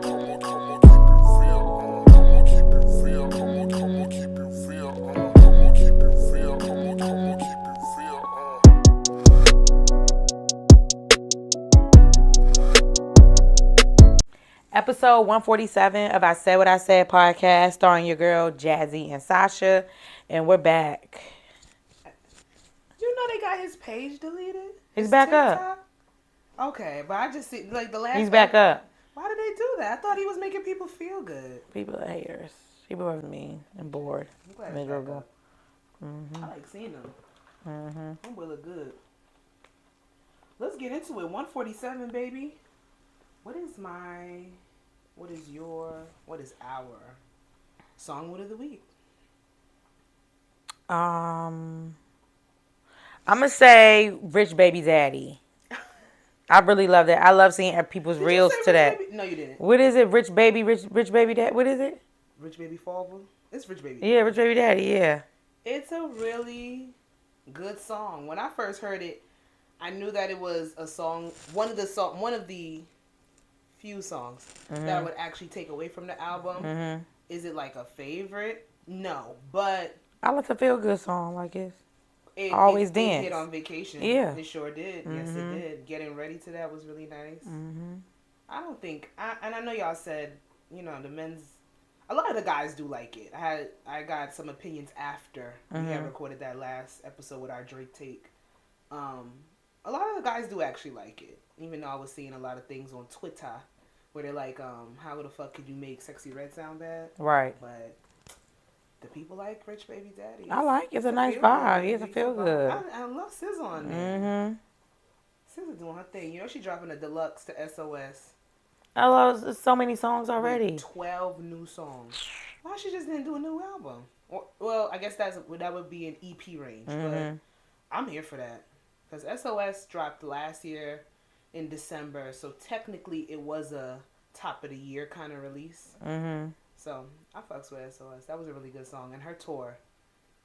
Episode 147 of I Said What I Said podcast, starring your girl Jazzy and Sasha, and we're back. You know they got his page deleted? He's back TikTok? Up. Okay, but I just see like the last. He's back up. Why did they do that? I thought he was making people feel good. People are haters. People are mean and bored, miserable. I like seeing them. Them will look good. Let's get into it. 147, baby. What is our Songwood of the week? I'm gonna say Rich Baby Daddy. I really love that. I love seeing people's reels to that. Baby? No, you didn't. What is it? Rich Baby Daddy? What is it? Rich Baby Father? It's Rich Baby. Yeah, Rich Baby Daddy, yeah. It's a really good song. When I first heard it, I knew that it was a song, one of the few songs that I would actually take away from the album. Is it like a favorite? No, but I like a feel good song like this. Always dance. It hit on Vacation. Yeah, it sure did. Yes, it did. Getting ready to that was really nice. I don't think, and I know y'all said, you know, a lot of the guys do like it. I got some opinions after we had recorded that last episode with our Drake take. A lot of the guys do actually like it, even though I was seeing a lot of things on Twitter where they're like, how the fuck could you make Sexy Red sound bad? Right. But the people like Rich Baby Daddy. I like it. It's a nice vibe. It's a feel good. I love SZA on there. SZA doing her thing. You know, she dropping a deluxe to SOS. I love so many songs already. 12 new songs. Why she just didn't do a new album? Well, I guess that would be an EP range. But I'm here for that. Because SOS dropped last year in December. So technically it was a top of the year kind of release. So I fucks with SOS. That was a really good song. And her tour,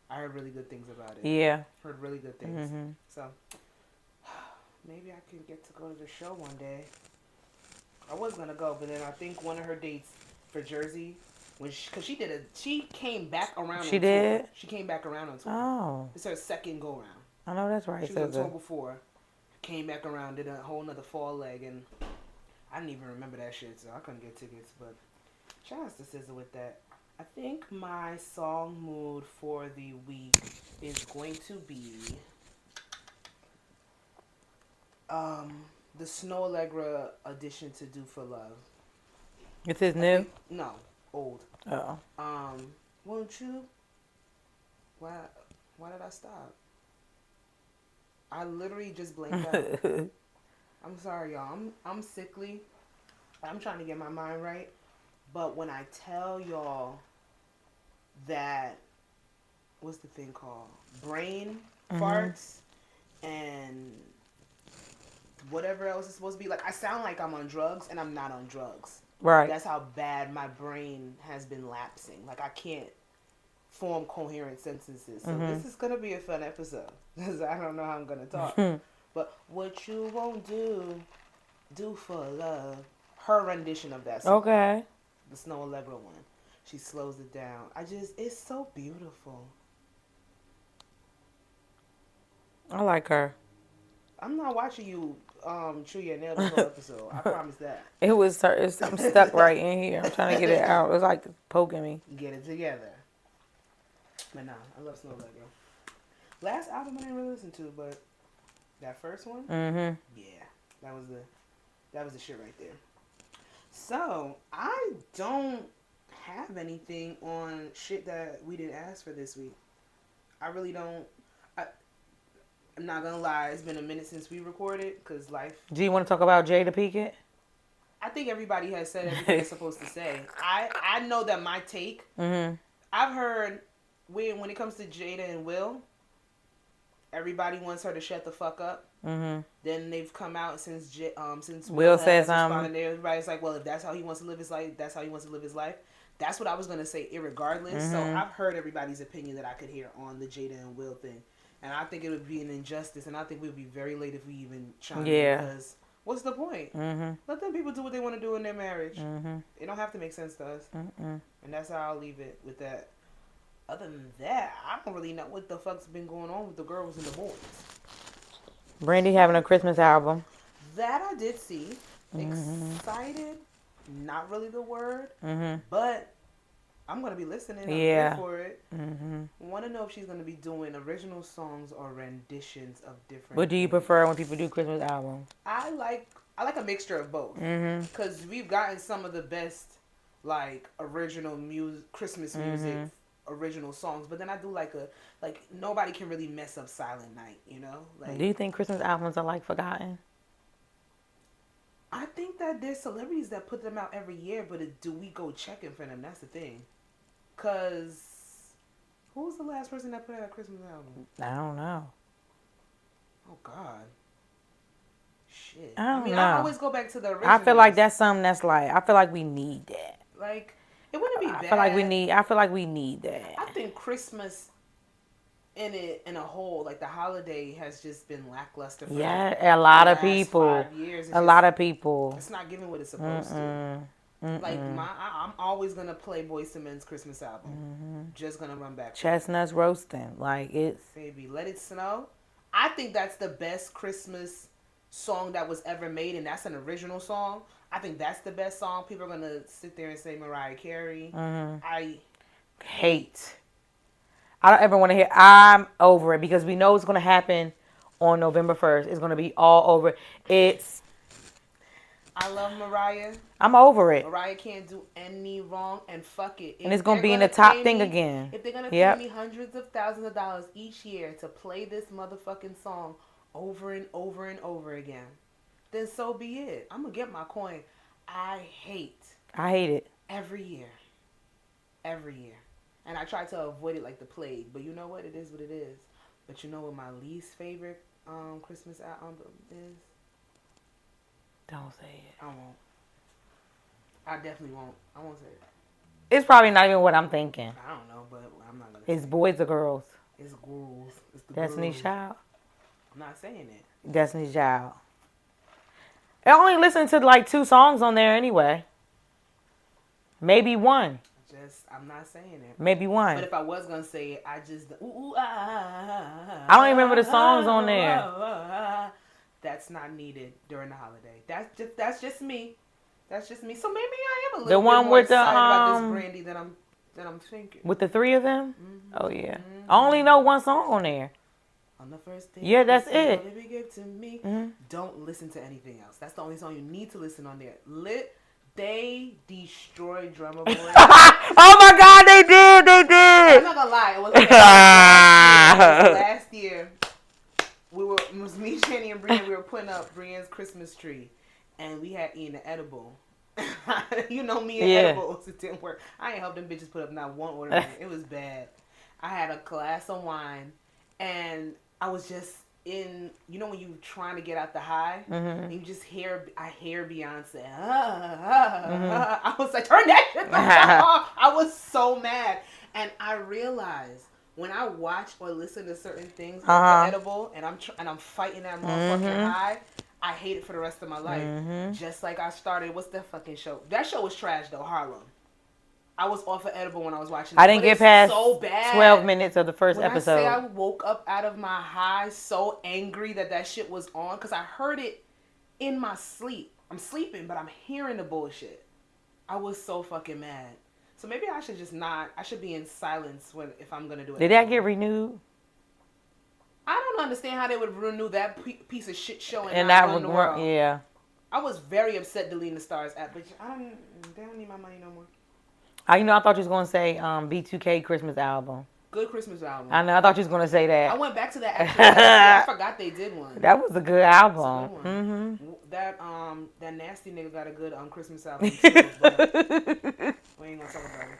I heard really good things about it. Yeah. Heard really good things. So maybe I can get to go to the show one day. I was going to go, but then I think one of her dates for Jersey, because she came back around She did? Tour. She came back around on tour. Oh. It's her second go-round. I know that's right. She was on tour before, came back around, did a whole nother fall leg, and I didn't even remember that shit, so I couldn't get tickets, but shout out to SZA with that. I think my song mood for the week is going to be the Snow Allegra addition to Do For Love. It's his new? No, old. Oh. Won't you? Why did I stop? I literally just blanked out. I'm sorry, y'all. I'm sickly. I'm trying to get my mind right. But when I tell y'all that, what's the thing called? Brain farts and whatever else it's supposed to be. Like, I sound like I'm on drugs and I'm not on drugs. Right. That's how bad my brain has been lapsing. Like, I can't form coherent sentences. So this is going to be a fun episode. Because I don't know how I'm going to talk. But what you won't do for love. Her rendition of that song. Okay. The Snow Allegra one. She slows it down. It's so beautiful. I like her. I'm not watching you chew your nail the whole episode. I promise that. I'm stuck right in here. I'm trying to get it out. It's like poking me. Get it together. But nah, I love Snow Allegra. Last album I didn't really listen to, but that first one, yeah, that was the shit right there. So I don't have anything on shit that we didn't ask for this week. I really don't. I'm not gonna lie, it's been a minute since we recorded because life. Do you want to talk about Jada Pinkett? I think everybody has said everything they're supposed to say. I know that my take. I've heard when it comes to Jada and Will, everybody wants her to shut the fuck up. Then they've come out since Will said something. Everybody's like, well, if that's how he wants to live his life, that's how he wants to live his life. That's what I was gonna say, irregardless. So I've heard everybody's opinion that I could hear on the Jada and Will thing. And I think it would be an injustice, and I think we would be very late if we even chimed in, because What's the point? Let them people do what they want to do in their marriage. It don't have to make sense to us. And that's how I'll leave it with that. Other than that, I don't really know what the fuck's been going on with the girls and the boys. Brandy having a Christmas album. That I did see. Excited, not really the word, but I'm gonna be listening. I'm here for it. Want to know if she's gonna be doing original songs or renditions of different. What do you prefer when people do Christmas albums? I like a mixture of both. Because we've gotten some of the best like original music, Christmas music, original songs. But then I do like nobody can really mess up Silent Night. You know. Like, do you think Christmas albums are like forgotten? I think that there's celebrities that put them out every year, but do we go checking for them? That's the thing. Cause who was the last person that put out a Christmas album? I don't know. Oh God. Shit. I don't know. I always go back to the original. I feel like that's something that's like, I feel like we need that. Like, it wouldn't be bad. I feel like we need that. I think Christmas in a whole, like the holiday has just been lackluster for a lot of people. 5 years. A lot of people. It's not giving what it's supposed to. Like I'm always gonna play Boyz II Men's Christmas album. Just gonna run back. Chestnuts roasting, like it's. Baby, Let It Snow. I think that's the best Christmas song that was ever made, and that's an original song. I think that's the best song. People are gonna sit there and say Mariah Carey. I hate. I don't ever want to hear. I'm over it because we know it's gonna happen on November 1st. It's gonna be all over. I love Mariah. I'm over it. Mariah can't do any wrong, and fuck it. And it's going to be in the top thing again. If they're going to pay me hundreds of thousands of dollars each year to play this motherfucking song over and over and over again, then so be it. I'm going to get my coin. I hate it. Every year. Every year. And I try to avoid it like the plague. But you know what? It is what it is. But you know what my least favorite Christmas album is? Don't say it. I won't. I definitely won't. I won't say it. It's probably not even what I'm thinking. I don't know, but I'm not gonna. It's boys or girls. It's girls. It's the Destiny's girls. Child. I'm not saying it. Destiny's Child. I only listen to like 2 songs on there anyway. Maybe 1. I'm not saying it. Maybe 1. But if I was gonna say it, I just I don't even remember the songs on there. That's not needed during the holiday. That's just me. That's just me. So maybe I am a The little one bit more with the excited about this brandy than I'm thinking. With the 3 of them? Oh yeah. I only know 1 song on there. On the first day. Yeah, that's it. To me. Don't listen to anything else. That's the only song you need to listen on there. They destroyed Drummer Boy. Oh my God, they did. I'm not gonna lie. It was last year. It was me, Shani, and Brian. We were putting up Brian's Christmas tree, and we had eaten an edible. You know me and edibles. It didn't work. I ain't helped them bitches put up not one order. It was bad. I had a glass of wine, and I was just in. You know when you trying to get out the high, and you just hear. I hear Beyonce. I was like, turn that shit off. I was so mad, and I realized. When I watch or listen to certain things on edible and I'm fighting that motherfucking high, I hate it for the rest of my life. Just like I started, what's that fucking show? That show was trash though, Harlem. I was off of edible when I was watching it. I didn't get past 12 minutes of the first episode. I say I woke up out of my high so angry that shit was on because I heard it in my sleep. I'm sleeping, but I'm hearing the bullshit. I was so fucking mad. So maybe I should just not. I should be in silence if I'm gonna do it. Did that get renewed? I don't understand how they would renew that piece of shit show and not run the world. Yeah. I was very upset deleting the Stars app, but they don't need my money no more. I thought you was gonna say B2K Christmas album. Good Christmas album. I know. I thought you was gonna say that. I went back to that. Actually, I forgot they did one. That was a good album. That nasty nigga got a good Christmas album too. But we ain't gonna talk about it.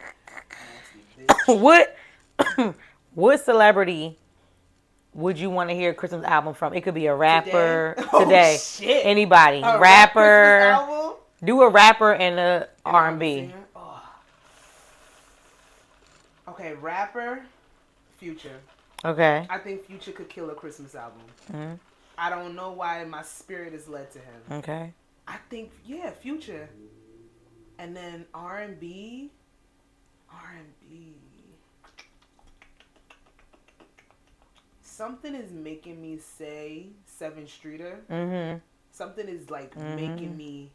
Nasty bitch. What celebrity would you want to hear a Christmas album from? It could be a rapper today. Oh, shit. Anybody. A rapper. Do a rapper and a R&B. Oh. Okay, rapper. Future. Okay. I think Future could kill a Christmas album. I don't know why my spirit is led to him. Okay. I think Future, and then R&B. Something is making me say 7th Streeter. Mm-hmm. Something is like making me.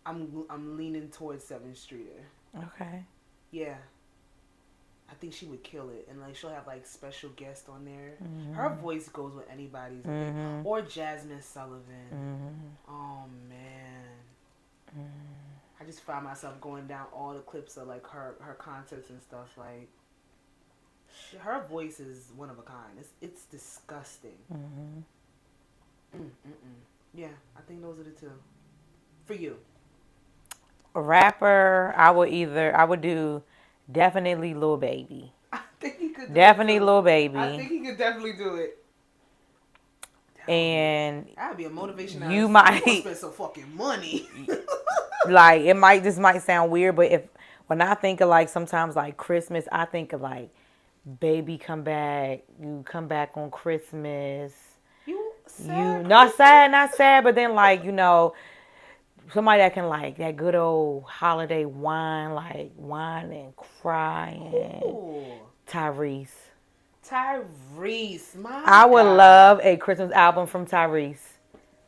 I'm leaning towards 7th Streeter. Okay. Yeah. I think she would kill it, and like she'll have like special guests on there. Her voice goes with anybody's, or Jasmine Sullivan. Oh man, I just find myself going down all the clips of like her concerts and stuff. Like her voice is one of a kind. It's disgusting. Yeah, I think those are the two. For you, A rapper, I would do definitely Lil Baby. I think he could. Definitely Lil Baby. I think he could definitely do it. And that'd be a motivation. You might spend some fucking money. Like this might sound weird, but when I think of like sometimes like Christmas, I think of like Baby Come Back. You come back on Christmas. You sad? Not sad, but then like somebody that can like that good old holiday wine, like wine and crying. Tyrese, my I would God. love a Christmas album from Tyrese.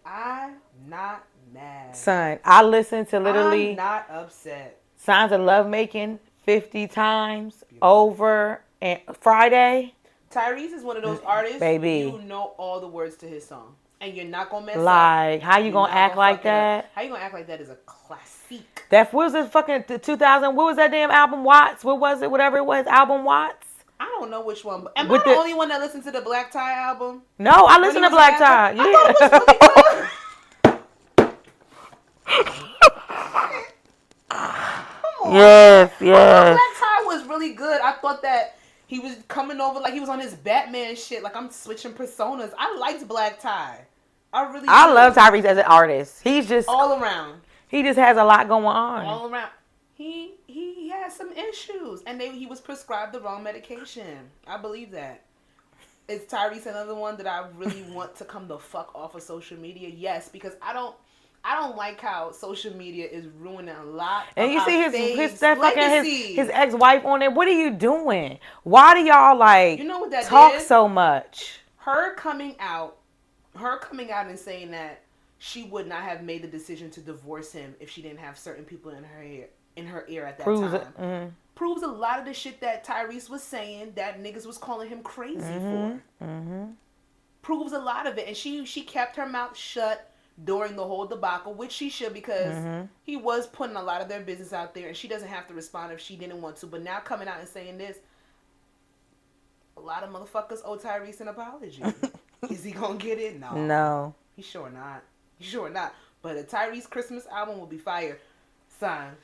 I'm not mad. Son, I listened to literally I'm not upset. Signs of Love Making 50 times over and Friday. Tyrese is one of those artists, baby. You know all the words to his song. And you're not going to mess up. Like, how you going to act like that? How you going to act like that is a classic. What was it fucking 2000? What was that damn album, Watts? What was it? Whatever it was, album Watts? I don't know which one. Am I the only one that listened to the Black Tie album? No, I listened to Black Tie. Yeah. I thought it was really good. Come on. Yes. Black Tie was really good. I thought that he was coming over like he was on his Batman shit. Like I'm switching personas. I liked Black Tie. I love Tyrese as an artist. He's just all around. He just has a lot going on. All around. He has some issues, and he was prescribed the wrong medication. I believe that. Is Tyrese another one that I really want to come the fuck off of social media? Yes, because I don't like how social media is ruining a lot. And you see his ex-wife on it. What are you doing? Why do y'all talk so much? Her coming out and saying that she would not have made the decision to divorce him if she didn't have certain people in her ear at that time. Proves a lot of the shit that Tyrese was saying that niggas was calling him crazy for. Proves a lot of it, and she kept her mouth shut during the whole debacle, which she should, because he was putting a lot of their business out there, and she doesn't have to respond if she didn't want to. But now coming out and saying this, a lot of motherfuckers owe Tyrese an apology. Is he gonna get it? No. He's sure not. But a Tyrese Christmas album will be fire. Son,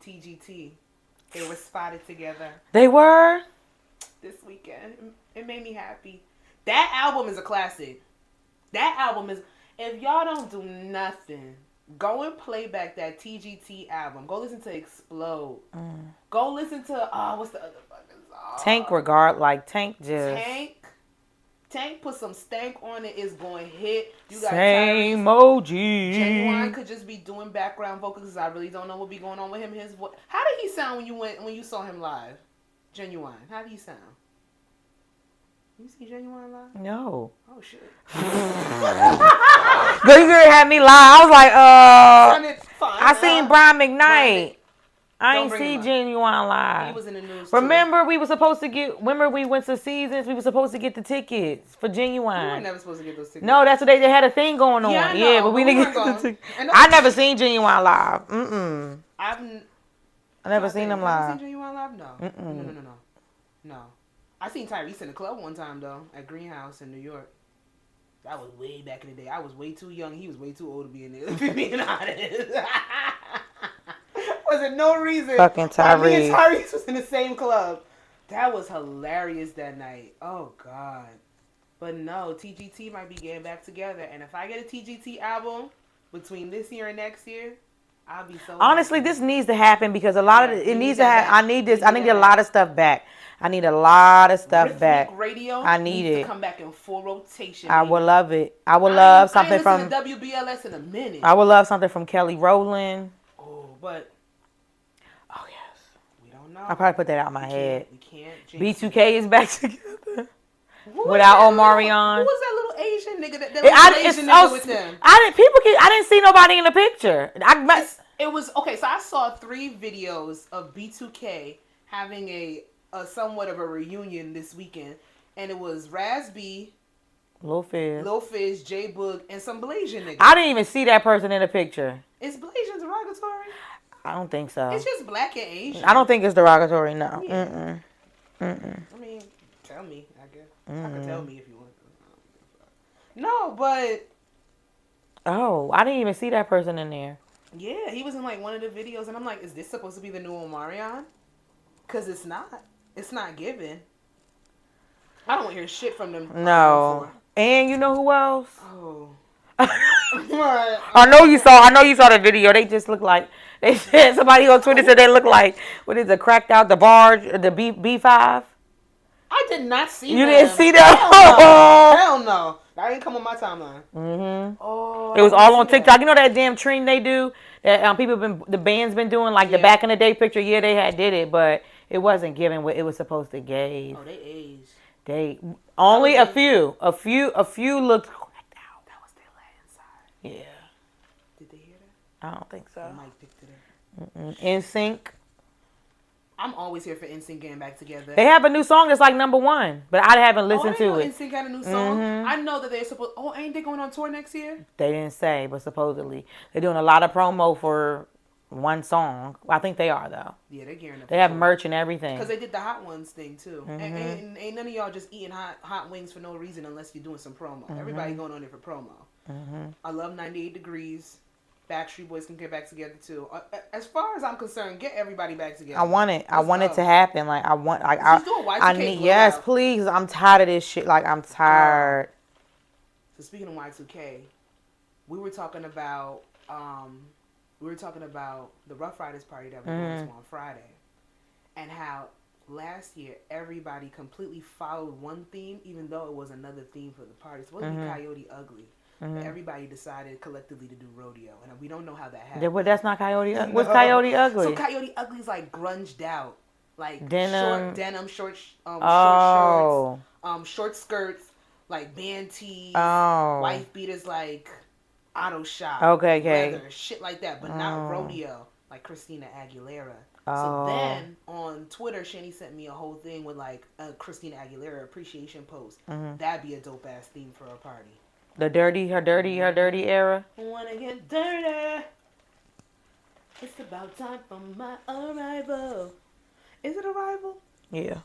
TGT, they were spotted together. They were? This weekend. It made me happy. That album is a classic. That album is... If y'all don't do nothing, go and play back that TGT album. Go listen to Explode. Go listen to... what's the other fucking song? Tank put some stank on it. It's going to hit. You got Same emoji. Genuine could just be doing background vocals because I really don't know what be going on with him. His voice. How did he sound when you saw him live? Genuine. How did he sound? You see Genuine live? No. Oh shit. Girl, you had me lie. I was like, I seen Brian McKnight. I ain't see Genuine live. He was in the news. Remember, we went to Seasons. We were supposed to get the tickets for Genuine. We were never supposed to get those tickets. No, that's what they had a thing going on. Yeah, I know, but we didn't get the tickets. I never seen Genuine live. I never seen him live. You seen Genuine live? No. No. I seen Tyrese in the club one time though, at Greenhouse in New York. That was way back in the day. I was way too young. He was way too old to be in there. If you're being honest. Was it no reason? Fucking Tyrese. Me and Tyrese was in the same club. That was hilarious that night. Oh God. But no, TGT might be getting back together. And if I get a TGT album between this year and next year, I'll be so Honestly, happy. this needs to happen because a lot of it we needs need to that happen. I back. need We this. I need need that a lot back. of stuff back. I need a lot of stuff Rhythmic back. radio I need needs to it. come back in full rotation. I Baby. would love it. I would I love ain't something listened from. to WBLS in a minute. I would love something from Kelly Rowland. Oh, but Oh yes. we don't know. I probably put that out of my head. We can't jinx it. B2K is back together. Who was Without that Omarion. Who was that little Asian nigga? That little Asian nigga with them. I didn't see nobody in the picture. It was okay. So I saw 3 videos of B2K having a somewhat of a reunion this weekend, and it was Raz B, Lil Fizz, J Boog, and some Blasian nigga. I didn't even see that person in the picture. Is Blasian derogatory? I don't think so. It's just black and Asian. I don't think it's derogatory. No. Yeah. I mean, tell me. I guess I can tell me if you want. No, but Oh, I didn't even see that person in there. yeah, he was in like one of the videos, and I'm like, is this supposed to be the new Omarion? Because it's not. It's not given. I don't want to hear shit from them. No. And you know who else? Oh. I know you saw the video. They just look like they said somebody on Twitter said they look like what is it, cracked out the barge, the B5. I did not see You them. didn't see that? Hell no. That didn't come on my timeline. Oh. It was all on TikTok. That. You know that damn trend they do that the band's been doing like the back in the day picture. Yeah, they did it, but it wasn't given what it was supposed to give. Oh, they aged. They only a few looked cracked out. That was their last side. Yeah. Did they hear that? I don't think so. Mike picked it up. NSYNC. I'm always here for NSYNC getting back together. They have a new song that's like #1, but I haven't listened to it. NSYNC had a new song. I know that they're supposed. Oh, ain't they going on tour next year? They didn't say, but supposedly they're doing a lot of promo for one song. I think they are though. Yeah, they're gearing up. They have merch and everything. Because they did the Hot Ones thing too. And ain't none of y'all just eating hot wings for no reason unless you're doing some promo. Everybody going on there for promo. I love 98 Degrees. Backstreet Boys can get back together too. As far as I'm concerned, get everybody back together. I want it. I want it to happen. Like I want. Like I need. Yes, please. I'm tired of this shit. Like I'm tired. So speaking of Y2K, we were talking about the Rough Riders party that we went to on Friday, and how last year everybody completely followed one theme, even though it was another theme for the party. It's supposed to be Coyote Ugly. But everybody decided collectively to do rodeo, and we don't know how that happened. Well, that's not Coyote Ugly. What's Coyote Ugly? So Coyote Ugly is like grunged out, like denim, short shorts, short skirts, like band tees, Oh. wife beaters, like auto shop, Okay. leather, shit like that, but not rodeo, like Christina Aguilera. So Oh. then on Twitter, Shani sent me a whole thing with like a Christina Aguilera appreciation post. That'd be a dope ass theme for a party. Her dirty era. Wanna get dirty? It's about time for my arrival. Is it Arrival? Yeah.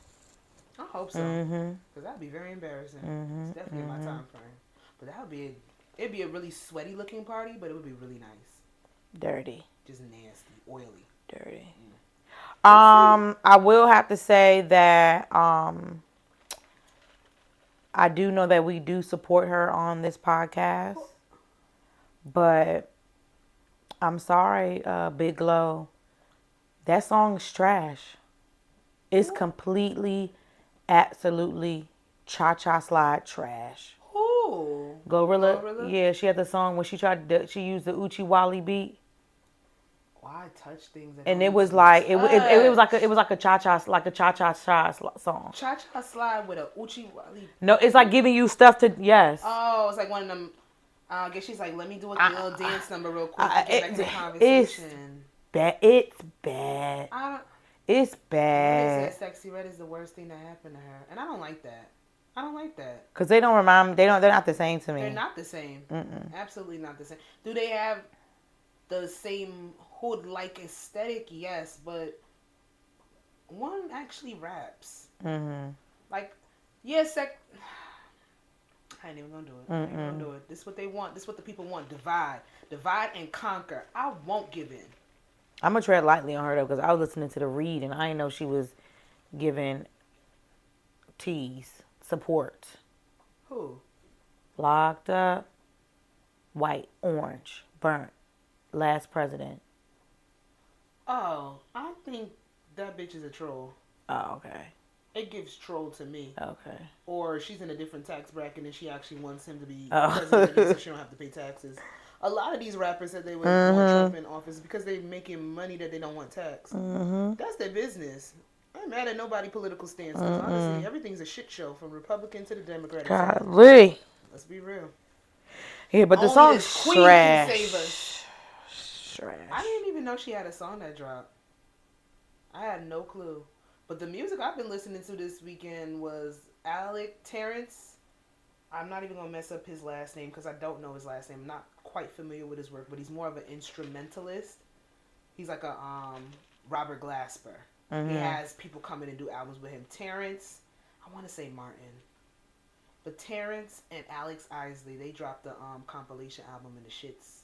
I hope so. Because that'd be very embarrassing. It's definitely my time frame. But it'd be a really sweaty looking party, but it would be really nice. Dirty. Just nasty, oily. Dirty. I will have to say that I do know that we do support her on this podcast, but I'm sorry, Big Glow. That song's trash. It's completely, absolutely cha-cha slide trash. Ooh. Glorilla? Yeah, she had the song when she used the Uchi Wally beat. Why touch things? And it was like it was like a cha-cha song. Cha-cha slide with a Uchi Wally. No, it's like giving you stuff to Oh, it's like one of them. I guess she's like, let me do a little dance number real quick to get back to the conversation. It's bad. It's bad. That Sexy Red is the worst thing that happened to her, and I don't like that. Cause they don't remind me. They're not the same to me. They're not the same. Absolutely not the same. Do they have the same hood-like aesthetic? Yes, but one actually raps. Like, yes, I ain't even gonna do it. I ain't gonna do it. This is what they want. This is what the people want. Divide and conquer. I won't give in. I'm gonna tread lightly on her though, because I was listening to the read and I didn't know she was giving support. Who? Locked up, white, orange, burnt, last president. Oh, I think that bitch is a troll. Oh, okay. It gives troll to me. Okay. Or she's in a different tax bracket and she actually wants him to be president again so Oh. she don't have to pay taxes. A lot of these rappers said they would want Trump Mhm. in office because they're making money that they don't want taxed. Mhm. That's their business. I'm mad at nobody political stance because honestly, Mm-mm. everything's a shit show from Republican to the Democratic side. Golly. Let's be real. Yeah, but the Only song's this queen can save us. trash. I Trash. didn't even know she had a song that dropped. I had no clue. But the music I've been listening to this weekend was Alec Terrence. I'm not even gonna mess up his last name because I don't know his last name. I'm not quite familiar with his work, but he's more of an instrumentalist. He's like a Robert Glasper. He Mhm. has people come in and do albums with him. Terrence, I want to say Martin, but Terrence and Alex Isley, they dropped the compilation album in the shits.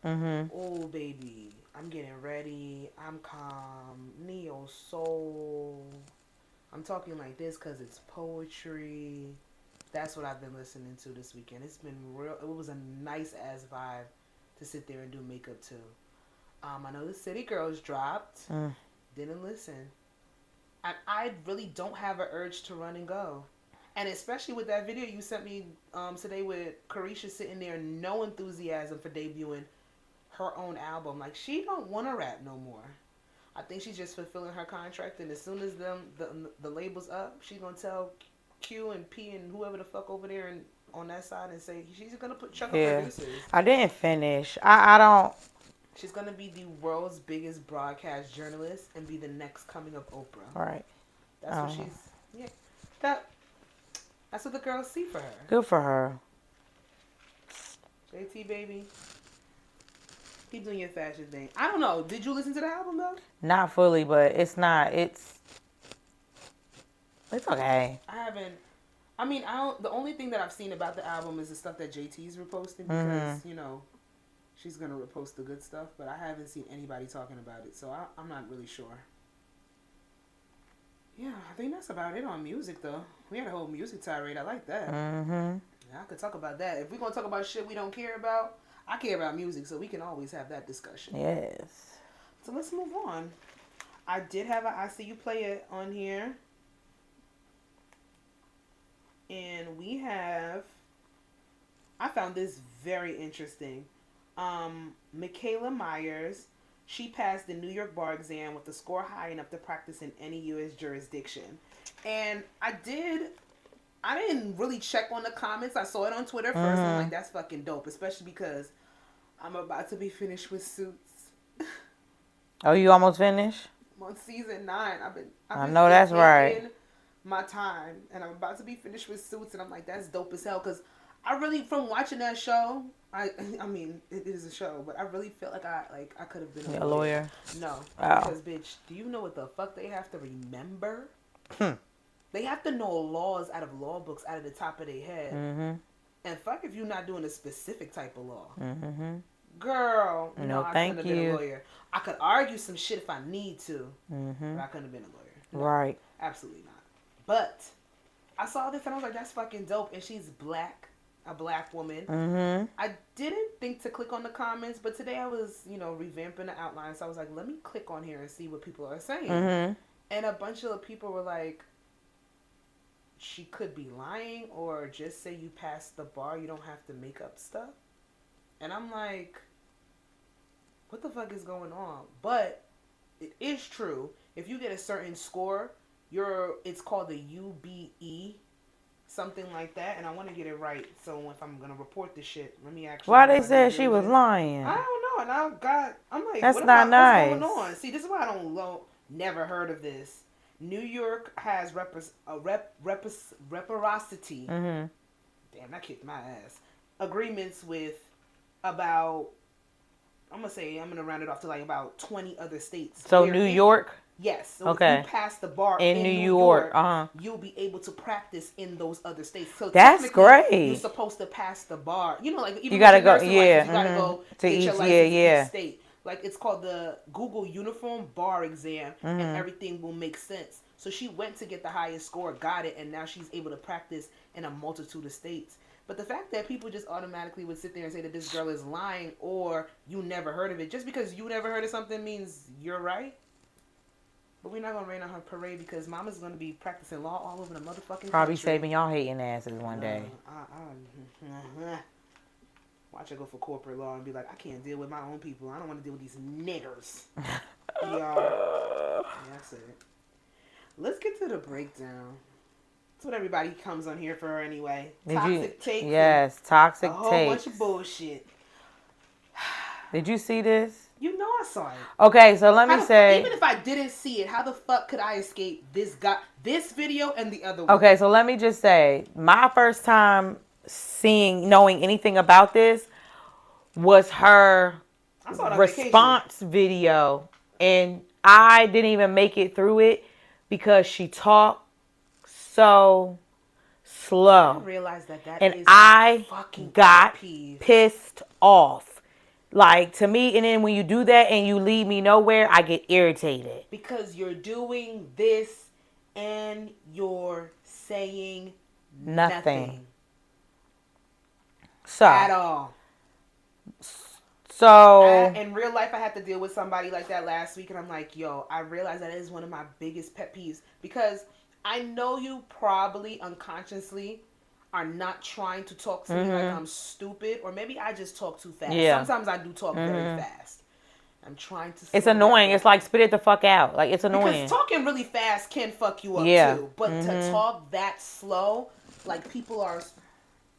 Mhm. Oh baby, I'm getting ready. I'm calm. Neo soul. I'm talking like this because it's poetry. That's what I've been listening to this weekend. It's been real. It was a nice ass vibe to sit there and do makeup to. I know the City Girls dropped. Mm. Didn't listen. I really don't have an urge to run and go. And especially with that video you sent me today with Carisha sitting there, no enthusiasm for debuting her own album. Like, she don't want to rap no more. I think she's just fulfilling her contract, and as soon as the label's up, she's gonna tell Q and P and whoever the fuck over there and on that side and say she's gonna put chuck up Yeah. producers. I didn't finish. I don't. She's gonna be the world's biggest broadcast journalist and be the next coming of Oprah. Right. That's what she's. Yeah. That's what the girls see for her. Good for her. JT baby. Keep doing your fashion thing. I don't know. Did you listen to the album though? Not fully, but it's not. It's okay. I haven't. I mean, I don't. The only thing that I've seen about the album is the stuff that JT's reposting because she's gonna repost the good stuff. But I haven't seen anybody talking about it, so I'm not really sure. Yeah, I think that's about it on music though. We had a whole music tirade. I like that. Mhm. Yeah, I could talk about that. If we're gonna talk about shit we don't care about, I care about music, so we can always have that discussion. Yes. So let's move on. I did have an I See You Play It on here. And we have, I found this very interesting. Michaela Myers, she passed the New York bar exam with a score high enough to practice in any U.S. jurisdiction. And I didn't really check on the comments. I saw it on Twitter first, and I'm like, that's fucking dope, especially because I'm about to be finished with Suits. Oh, you almost finished? I'm on season 9. I've been I know that's right. My time, and I'm about to be finished with Suits, and I'm like, that's dope as hell. Because I really, from watching that show, I mean, it is a show, but I really felt like I could have been A lawyer? No, Oh. because bitch, do you know what the fuck they have to remember? They have to know laws out of law books out of the top of their head. Mhm. And fuck if you're not doing a specific type of law. Mhm. Girl, No, I thank couldn't have been you. a lawyer. I could argue some shit if I need to, Mhm. but I couldn't have been a lawyer. No, Right. absolutely not. But I saw this and I was like, that's fucking dope. And she's black, a black woman. Mhm. I didn't think to click on the comments, but today I was, revamping the outline. So I was like, let me click on here and see what people are saying. Mhm. And a bunch of people were like, she could be lying, or just say you passed the bar. You don't have to make up stuff. And I'm like, what the fuck is going on? But it is true. If you get a certain score, it's called the UBE, something like that. And I want to get it right. So if I'm gonna report this shit, let me actually. Why they said she was lying? I don't know. And I'm like, That's what not nice. What's going on? See, this is why I don't never heard of this. New York has reciprocity. Mhm. Damn, that kicked my ass. Agreements with about, I'm gonna round it off to like about 20 other states. So New York? Yes. So okay. if you pass the bar in New York, you'll be able to practice in those other states. So that's great. You're supposed to pass the bar. Like even you gotta go. License, you gotta go to get each your license in each state. Like, it's called the Google Uniform Bar Exam, and everything will make sense. So she went to get the highest score, got it, and now she's able to practice in a multitude of states. But the fact that people just automatically would sit there and say that this girl is lying or you never heard of it, just because you never heard of something means you're right. But we're not going to rain on her parade because mama's going to be practicing law all over the motherfucking Probably country. saving y'all hating asses one day. Watch her go for corporate law and be like, I can't deal with my own people. I don't want to deal with these niggers. Y'all. That's it. Let's get to the breakdown. That's what everybody comes on here for anyway. Toxic takes. Yes, toxic takes. A whole bunch of bullshit. Did you see this? You know I saw it. Okay, so let me say. Even if I didn't see it, how the fuck could I escape this video and the other one? Okay, so let me just say, my first time knowing anything about this was her response video, and I didn't even make it through it because she talked so slow. I realized that and is I fucking got peeve. Pissed off. Like, to me, and then when you do that and you lead me nowhere, I get irritated. Because you're doing this and you're saying nothing. So, at all. So in real life, I had to deal with somebody like that last week, and I'm like, yo, I realize that is one of my biggest pet peeves, because I know you probably unconsciously are not trying to talk to me like I'm stupid, or maybe I just talk too fast. Yeah. Sometimes I do talk very fast. I'm trying to. It's annoying. It's like, spit it the fuck out. Like, it's annoying. Because talking really fast can fuck you up too. But to talk that slow, like people are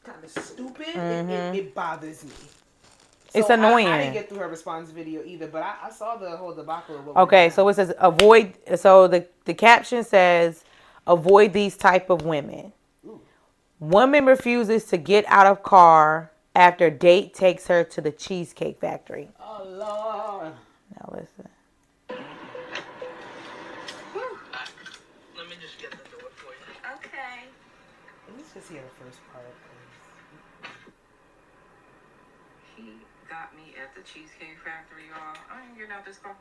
kind of stupid, it bothers me. So it's annoying. I didn't get through her response video either, but I saw the whole debacle of what okay, so it says avoid. So the caption says, avoid these type of women. Ooh. Woman refuses to get out of car after date takes her to the Cheesecake Factory. Oh, Lord. Now listen. Let me just get the door for you. Okay. Let's just hear the first part. He got me at the Cheesecake Factory, y'all. I ain't getting out this car.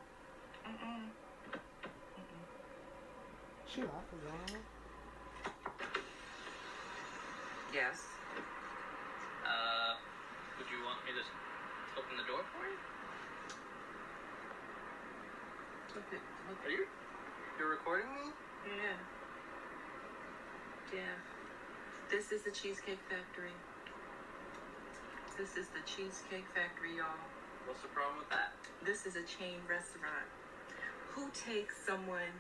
She laughing, y'all. Yes. Would you want me to open the door for you? Are you're recording me? Yeah. Yeah. This is the Cheesecake Factory. This is the Cheesecake Factory, y'all. What's the problem with that? This is a chain restaurant. Who takes someone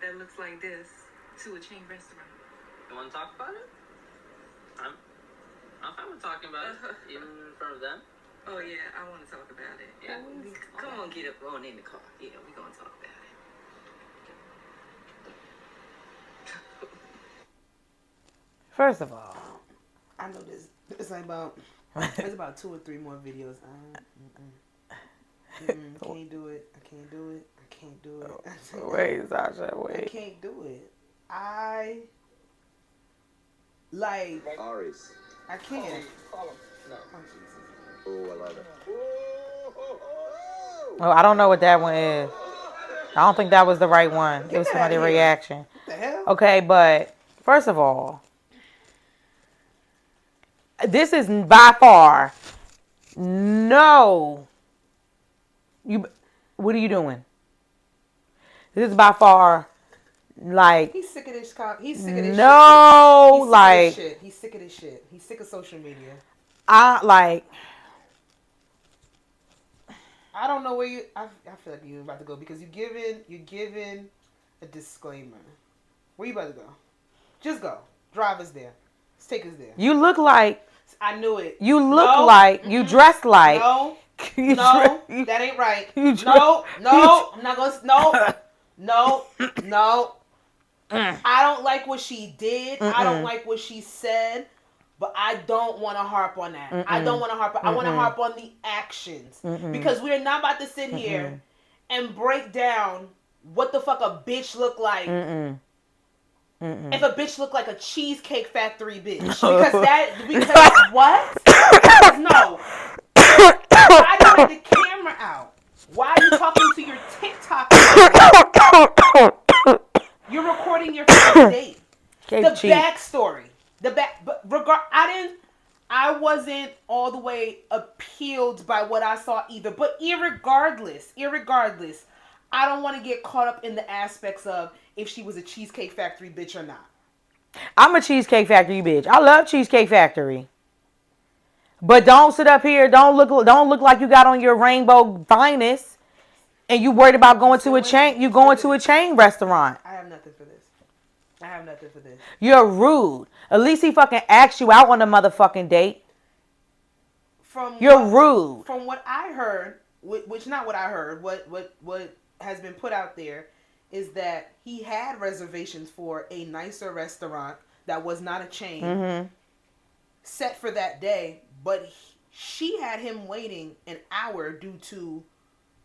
that looks like this to a chain restaurant? You want to talk about it? I'm fine with talking about it, even in front of them. Oh yeah, I want to talk about it. Yeah. Come on, get up on in the car. Yeah, we're going to talk about it. First of all, I know this. It's like about. There's about 2 or 3 more videos. I can't do it. I can't do it. I can't do it. Wait, Sasha, wait. I can't do it. I like. Aries. I can't. No. Oh, I love it. Oh, I don't know what that one is. I don't think that was the right one. It was somebody's reaction. What the hell? Okay, but first of all, this is by far no. What are you doing? This is by far like. He's sick of this cop. He's sick of this shit. No, like. He's sick of this shit. He's sick of social media. I don't know where you. I feel like you're about to go because you're giving a disclaimer. Where you about to go? Just go. Drive us there. Let's take us there. You look like. I knew it. You look like. You dress like. No. No, that ain't right. No, I'm not gonna. No. I don't like what she did. I don't like what she said. But I don't want to harp on that. I don't want to harp. I want to harp on the actions because we're not about to sit here and break down what the fuck a bitch look like. If a bitch look like a Cheesecake Factory bitch, because what? No. Why do you have the camera out? Why are you talking to your TikTok? You're recording your first date. The backstory. I wasn't all the way appealed by what I saw either. But irregardless, I don't want to get caught up in the aspects of if she was a Cheesecake Factory bitch or not. I'm a Cheesecake Factory bitch. I love Cheesecake Factory. But don't sit up here. Don't look like you got on your rainbow finest, and you worried about going to a chain. You going to a chain restaurant. I have nothing for this. You're rude. At least he fucking asked you out on a motherfucking date. You're rude. From what I heard, which not what I heard, what has been put out there is that he had reservations for a nicer restaurant that was not a chain set for that day, but she had him waiting an hour due to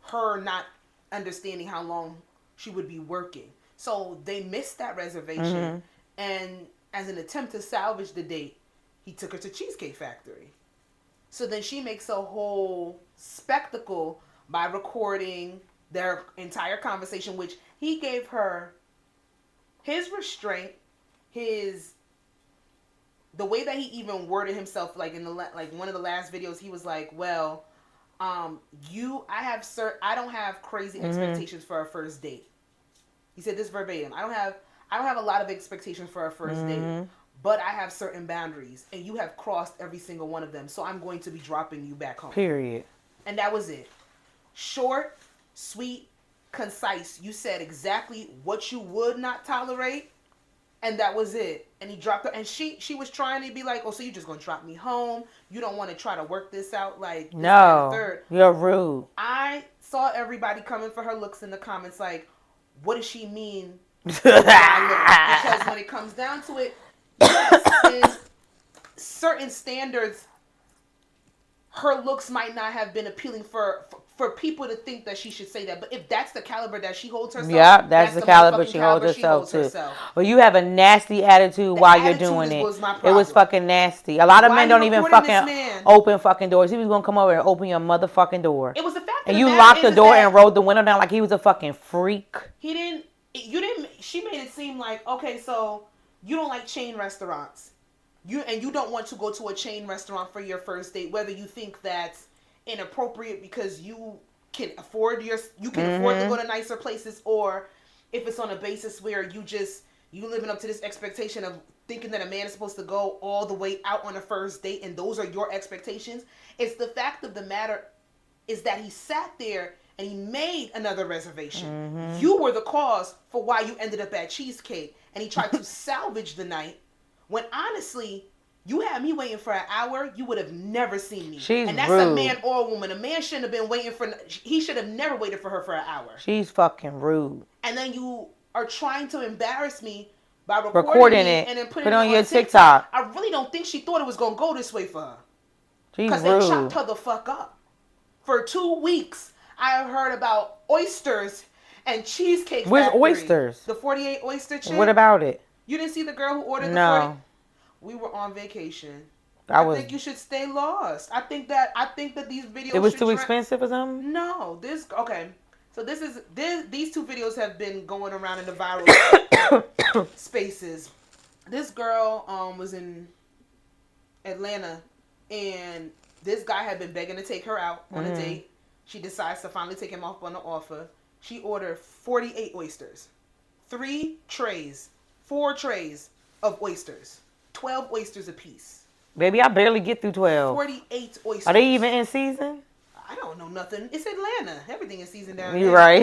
her not understanding how long she would be working. So they missed that reservation, and as an attempt to salvage the date, he took her to Cheesecake Factory. So then she makes a whole spectacle by recording their entire conversation, which he gave her his restraint, the way that he even worded himself, like in one of the last videos, he was like, "Well, I don't have crazy expectations for our first date." He said this verbatim. I don't have a lot of expectations for our first date, but I have certain boundaries, and you have crossed every single one of them. So I'm going to be dropping you back home. Period. And that was it. Short, sweet, concise. You said exactly what you would not tolerate, and that was it. And he dropped her, and she was trying to be like, "Oh, so you just gonna drop me home? You don't want to try to work this out?" Like, no, you're rude. I saw everybody coming for her looks in the comments, like, what does she mean? Because when it comes down to it, in certain standards, her looks might not have been appealing for people to think that she should say that. But if that's the caliber that she holds herself, yeah, that's the caliber she holds herself too. Well, you have a nasty attitude while you're doing it. It was fucking nasty. A lot of men don't even fucking open fucking doors. He was gonna come over and open your motherfucking door. It was the fact that and you locked the door and rolled the window down like he was a fucking freak. He didn't. You didn't. She made it seem like, okay, so you don't like chain restaurants. You don't want to go to a chain restaurant for your first date, whether you think that's inappropriate because you can afford afford to go to nicer places, or if it's on a basis where you living up to this expectation of thinking that a man is supposed to go all the way out on a first date, and those are your expectations. It's the fact of the matter is that he sat there and he made another reservation. You were the cause for why you ended up at Cheesecake, and he tried to salvage the night. When honestly, you had me waiting for an hour, you would have never seen me. And that's rude. A man or a woman. A man shouldn't have been waiting he should have never waited for her for an hour. She's fucking rude. And then you are trying to embarrass me by recording it and then putting it on your TikTok. I really don't think she thought it was going to go this way for her. She's rude. Because they chopped her the fuck up. For 2 weeks, I have heard about oysters and Cheesecake Factory. Where's oysters? The 48 oyster chick. What about it? You didn't see the girl who ordered no. the 40? We were on vacation. I think you should stay lost. I think that these videos. It was too expensive or something? No. So these 2 videos have been going around in the viral spaces. This girl was in Atlanta, and this guy had been begging to take her out on a date. She decides to finally take him up on the offer. She ordered 48 oysters. 4 trays of oysters. 12 oysters a piece. Baby, I barely get through 12. 48 oysters. Are they even in season? I don't know nothing. It's Atlanta. Everything is seasoned down there. You right.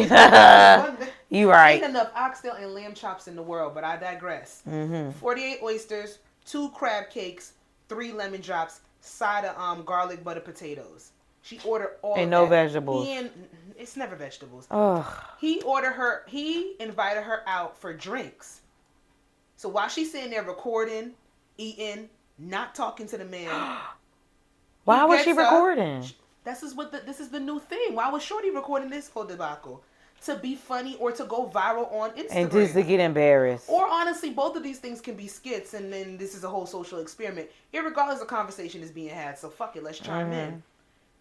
You right. Ain't enough oxtail and lamb chops in the world, but I digress. 48 oysters, 2 crab cakes, 3 lemon drops, side of garlic butter potatoes. She ordered all and that. no vegetables. It's never vegetables. Ugh. He invited her out for drinks. So while she's sitting there recording, eating, not talking to the man. Why was she recording? This is the new thing. Why was Shorty recording this whole debacle? To be funny or to go viral on Instagram. And just to get embarrassed. Or honestly, both of these things can be skits, and then this is a whole social experiment. Irregardless, the conversation is being had, so fuck it, let's chime in.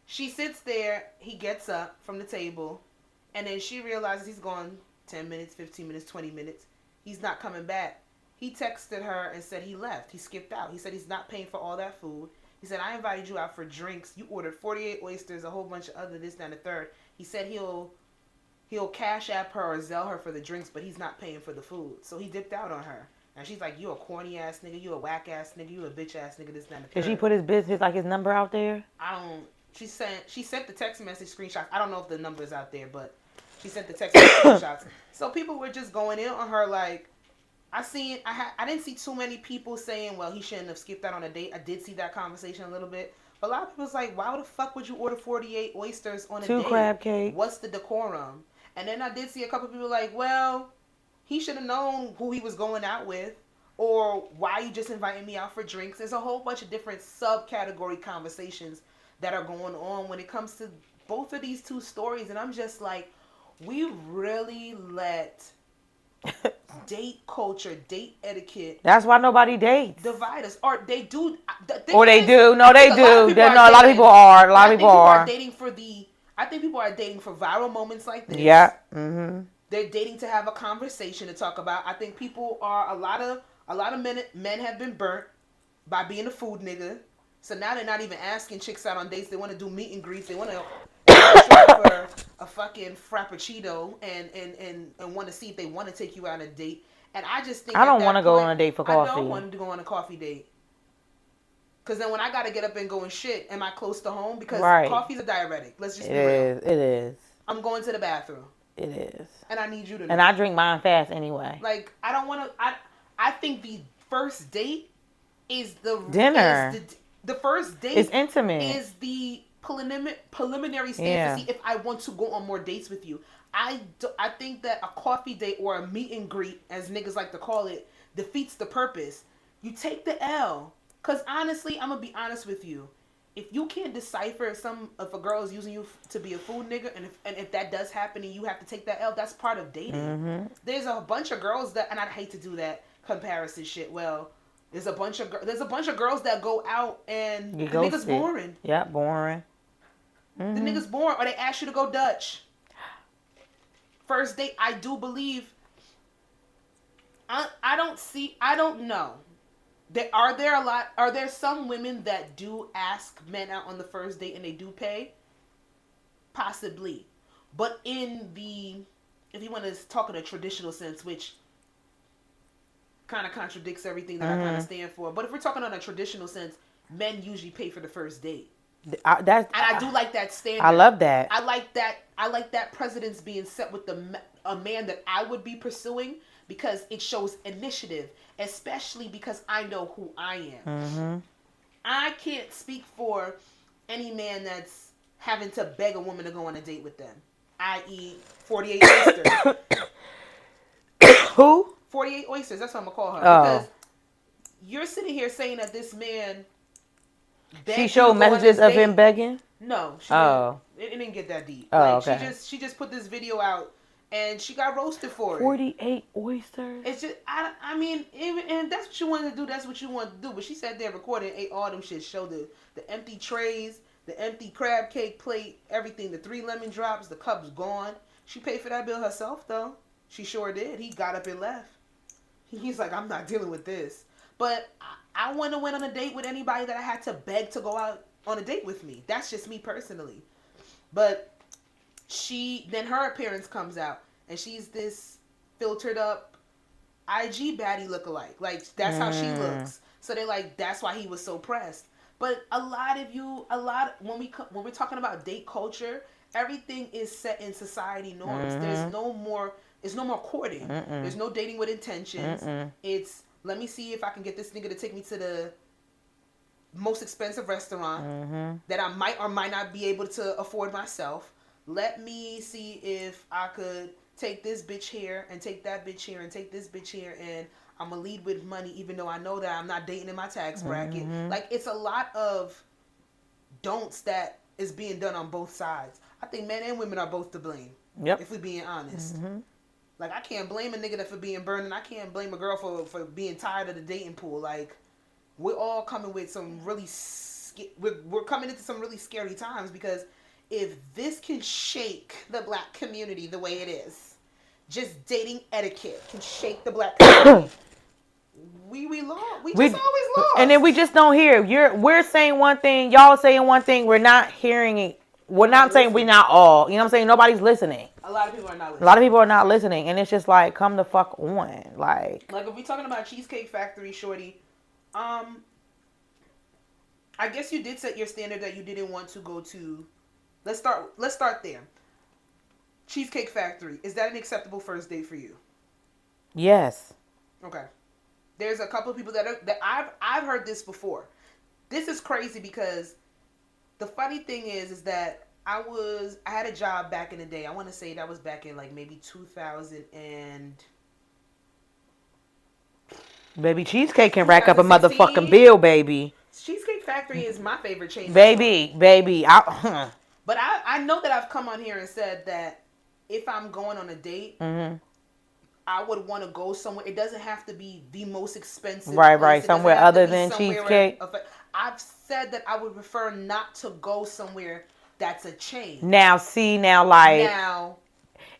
She sits there, he gets up from the table, and then she realizes he's gone 10 minutes, 15 minutes, 20 minutes. He's not coming back. He texted her and said he left. He skipped out. He said he's not paying for all that food. He said, I invited you out for drinks. You ordered 48 oysters, a whole bunch of other this, that, and the third. He said he'll cash app her or Zelle her for the drinks, but he's not paying for the food. So he dipped out on her. And she's like, you a corny ass nigga, you a whack ass nigga, you a bitch ass nigga, this, that, and the third. Did she put his number out there? She sent the text message screenshots. I don't know if the number's out there, but she sent the text message screenshots. So people were just going in on her like, I didn't see too many people saying, well, he shouldn't have skipped out on a date. I did see that conversation a little bit. But a lot of people was like, why the fuck would you order 48 oysters on a date? 2 crab cakes. What's the decorum? And then I did see a couple people like, well, he should have known who he was going out with. Or why you just inviting me out for drinks? There's a whole bunch of different subcategory conversations that are going on when it comes to both of these two stories. And I'm just like, we really let date culture, date etiquette. That's why nobody dates. Divide us. Or they do. Or they do. No, they do. A lot of people are. A lot of people are. I think people are dating for viral moments like this. Yeah. Mm-hmm. They're dating to have a conversation to talk about. I think people are, a lot of men have been burnt by being a food nigga. So now they're not even asking chicks out on dates. They want to do meet and greets. They want to for a fucking frappuccino and want to see if they want to take you out on a date. And I just think I don't want to go on a date for coffee. I don't want to go on a coffee date. Because then when I got to get up and go and shit, am I close to home? Because coffee's a diuretic. Let's just be real. It is. I'm going to the bathroom. It is. And I need you to know. And I drink mine fast anyway. Like, I don't want to... I think the first date is the... Dinner. The first date... It's intimate. Is the preliminary stage to see if I want to go on more dates with you. I think that a coffee date or a meet and greet, as niggas like to call it, defeats the purpose. You take the L. Because honestly, I'm going to be honest with you. If you can't decipher if a girl is using you to be a food nigga, and if that does happen and you have to take that L, that's part of dating. Mm-hmm. There's a bunch of girls that, and I'd hate to do that comparison shit. Well, there's a bunch of girls that go out and the nigga's boring. Yeah, boring. Mm-hmm. The nigga's boring, or they ask you to go Dutch. First date, I do believe. I don't know. Are there some women that do ask men out on the first date and they do pay? Possibly. But if you want to talk in a traditional sense, which kind of contradicts everything that I kind of stand for. But if we're talking on a traditional sense, men usually pay for the first date. I do like that standard. I love that. I like that precedence being set with a man that I would be pursuing, because it shows initiative, especially because I know who I am. Mm-hmm. I can't speak for any man that's having to beg a woman to go on a date with them, i.e. 48 oysters. Who? 48 oysters, that's what I'm going to call her. Oh. Because you're sitting here saying that this man... She showed messages of him begging? No. It didn't get that deep. Oh, okay. She just put this video out, and she got roasted for it. 48 oysters? It's just, I mean, and that's what you wanted to do, that's what you wanted to do. But she sat there recording, ate all them shit, showed the empty trays, the empty crab cake plate, everything, the 3 lemon drops, the cup's gone. She paid for that bill herself, though. She sure did. He got up and left. He's like, I'm not dealing with this. But I wouldn't have went on a date with anybody that I had to beg to go out on a date with me. That's just me personally. But then her appearance comes out, and she's this filtered up IG baddie lookalike. Like, that's how she looks. So they're like, that's why he was so pressed. But when we're talking about date culture, everything is set in society norms. There's no more courting. There's no dating with intentions. It's, let me see if I can get this nigga to take me to the most expensive restaurant that I might or might not be able to afford myself. Let me see if I could take this bitch here and take that bitch here and take this bitch here, and I'm going to lead with money even though I know that I'm not dating in my tax bracket. Like, it's a lot of don'ts that is being done on both sides. I think men and women are both to blame. Yep. If we're being honest. Like, I can't blame a nigga for being burned, and I can't blame a girl for being tired of the dating pool. Like, we're all coming with some really... We're coming into some really scary times, because if this can shake the black community the way it is, just dating etiquette can shake the black community. we lost. We just always lost. And then we just don't hear. We're saying one thing, y'all saying one thing, we're not hearing it. We're not saying we're not all. You know what I'm saying? Nobody's listening. A lot of people are not listening. A lot of people are not listening. And it's just like, come the fuck on. Like if we're talking about Cheesecake Factory, shorty, I guess you did set your standard that you didn't want to go to. Let's start there. Cheesecake Factory, is that an acceptable first date for you? yes. Okay. There's a couple of people that I've heard this before. This is crazy because the funny thing is that I had a job back in the day. I want to say that was back in like maybe 2000 and... Baby, Cheesecake can rack up a motherfucking bill, baby. Cheesecake Factory is my favorite chain. Baby. But I know that I've come on here and said that if I'm going on a date, I would want to go somewhere. It doesn't have to be the most expensive. Right. Somewhere other than Cheesecake. I've said that I would prefer not to go somewhere that's a chain. Now,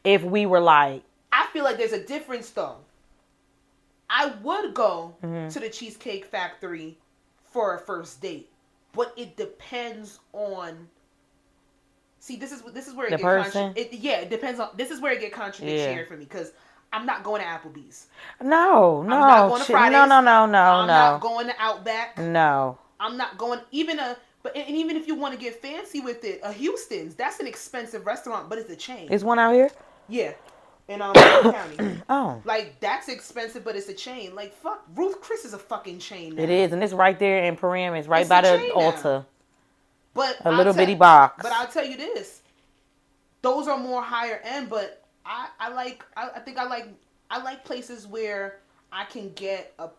if we were like... I feel like there's a difference, though. I would go to the Cheesecake Factory for a first date, but it depends on... See, this is where it depends on... This is where it get contradictory for me, because I'm not going to Applebee's. No. I'm not going to Fridays. No. I'm not going to Outback. No. I'm not going even if you want to get fancy with it, a Houston's, that's an expensive restaurant, but it's a chain. Is one out here? Yeah. In County. Oh. Like, that's expensive, but it's a chain. Like, fuck, Ruth Chris is a fucking chain now. It is, and it's right there in Paramus, right by the altar. But a little bitty box. But I'll tell you this. Those are more higher end, but I like places where I can get a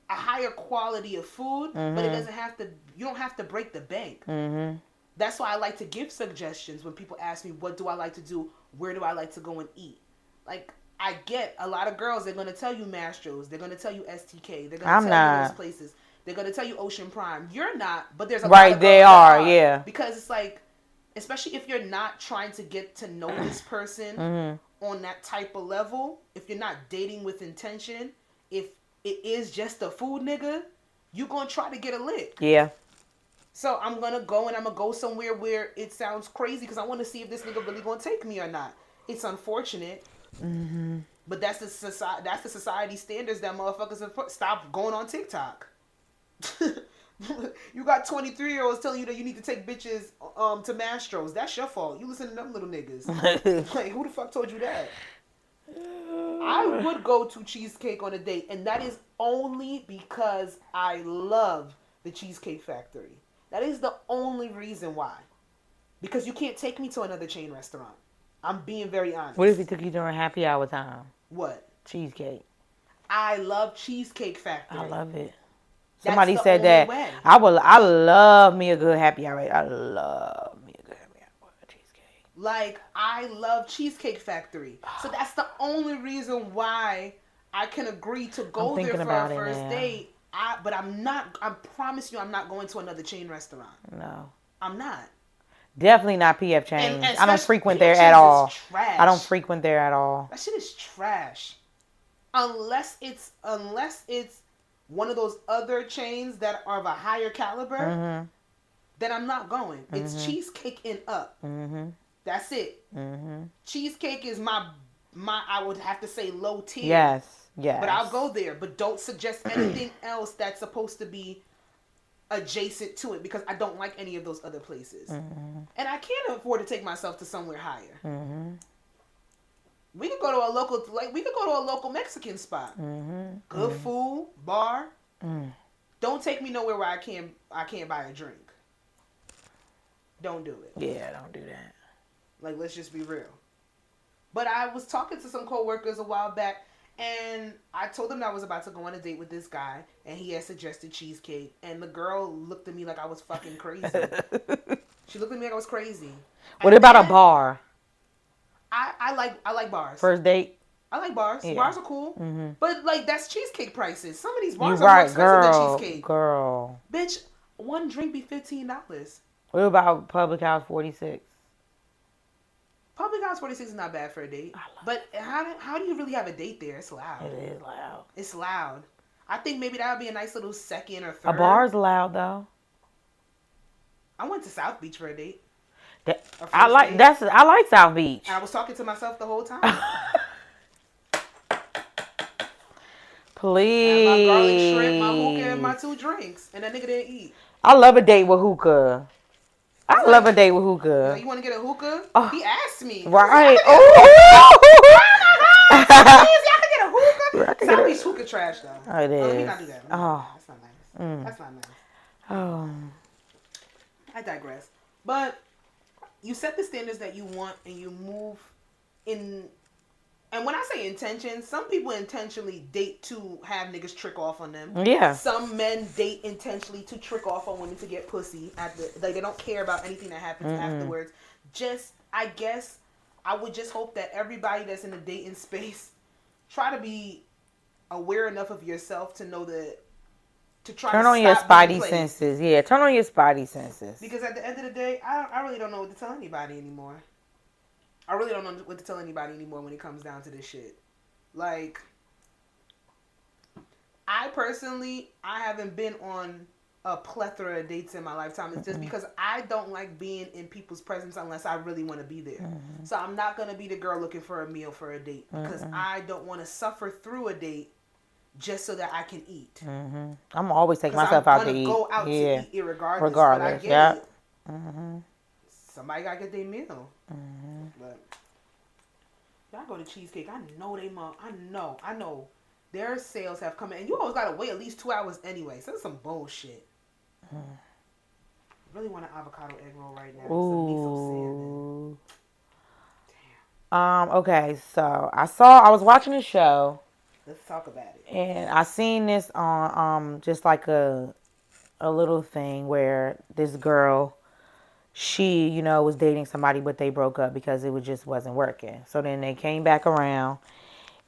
higher quality of food, but it doesn't have to, you don't have to break the bank. That's why I like to give suggestions when people ask me, what do I like to do? Where do I like to go and eat? Like, I get a lot of girls, they're going to tell you Mastro's. They're going to tell you STK. They're going to tell you those places. They're going to tell you Ocean Prime. You're not, but there's a lot of girls they are, yeah. Because it's like, especially if you're not trying to get to know this person on that type of level, if you're not dating with intention, if it is just a food nigga, you're going to try to get a lick. Yeah. So I'm going to go and I'm going to go somewhere where it sounds crazy because I want to see if this nigga really going to take me or not. It's unfortunate. But that's the society standards that motherfuckers have stop going on TikTok. You got 23-year-olds telling you that you need to take bitches to Mastro's. That's your fault. You listen to them little niggas. Like, who the fuck told you that? I would go to Cheesecake on a date, and that is only because I love the Cheesecake Factory. That is the only reason why. Because you can't take me to another chain restaurant. I'm being very honest. What if he took you during happy hour time? What? Cheesecake. I love Cheesecake Factory. I love it. Somebody That's said the only that. way. I love me a good happy hour. I love me a good happy hour cheesecake. Like, I love Cheesecake Factory. So that's the only reason why I can agree to go there for a first date. But I'm not, I promise you I'm not going to another chain restaurant. No. I'm not. Definitely not PF Chains. And I don't frequent PF there Chains at all. is trash. I don't frequent there at all. That shit is trash. Unless it's one of those other chains that are of a higher caliber, then I'm not going. It's Cheesecake and up. That's it. Cheesecake is my I would have to say low tier. Yes. Yes. But I'll go there. But don't suggest anything else that's supposed to be adjacent to it because I don't like any of those other places. And I can't afford to take myself to somewhere higher. We could go to a local Mexican spot. Good food, bar. Don't take me nowhere where I can't buy a drink. Don't do it. Yeah, don't do that. Like, let's just be real. But I was talking to some coworkers a while back, and I told them that I was about to go on a date with this guy, and he had suggested cheesecake, and the girl looked at me like I was fucking crazy. She looked at me like I was crazy. What about a bar? I like bars. First date? I like bars. Yeah. Bars are cool. But, like, that's cheesecake prices. Some of these bars are more expensive than cheesecake. Girl. Bitch, one drink be $15. What about Public House 46? Public House 46 is not bad for a date. But how do you really have a date there? It's loud. It is loud. It's loud. I think maybe that would be a nice little second or third. A bar's loud though. I went to South Beach for a date. I like South Beach. And I was talking to myself the whole time. Please. My garlic shrimp, my hookah, and my 2 drinks. And that nigga didn't eat. I love a date with hookah. I love a date with hookah. You want to get a hookah? Oh. He asked me. Right. Oh my God. Please, y'all can get a hookah. South Beach hookah trash though. Oh, it is. Let me not do that. Oh. That's not nice. That's not nice. Oh. I digress. But you set the standards that you want and you move in. And when I say intention, some people intentionally date to have niggas trick off on them. Yeah. Some men date intentionally to trick off on women to get pussy. Like they don't care about anything that happens afterwards. I guess I would just hope that everybody that's in the dating space try to be aware enough of yourself to know that to try turn to on your stop being spidey played. senses. Yeah, turn on your spidey senses. Because at the end of the day, I really don't know what to tell anybody anymore. I really don't know what to tell anybody anymore when it comes down to this shit. Like, I haven't been on a plethora of dates in my lifetime. It's just because I don't like being in people's presence unless I really want to be there. So I'm not going to be the girl looking for a meal for a date because I don't want to suffer through a date just so that I can eat. I'm always taking myself out to eat. I'm going to go out to eat irregardless. Regardless, but I get it. Somebody got to get their meal. But y'all go to Cheesecake. I know. Their sales have come in. And you always got to wait at least 2 hours anyway. So that's some bullshit. I really want an avocado egg roll right now. Ooh. Damn. Okay, so I was watching a show. Let's talk about it. And I seen this on just like a little thing where this girl, she, was dating somebody, but they broke up because it just wasn't working. So then they came back around,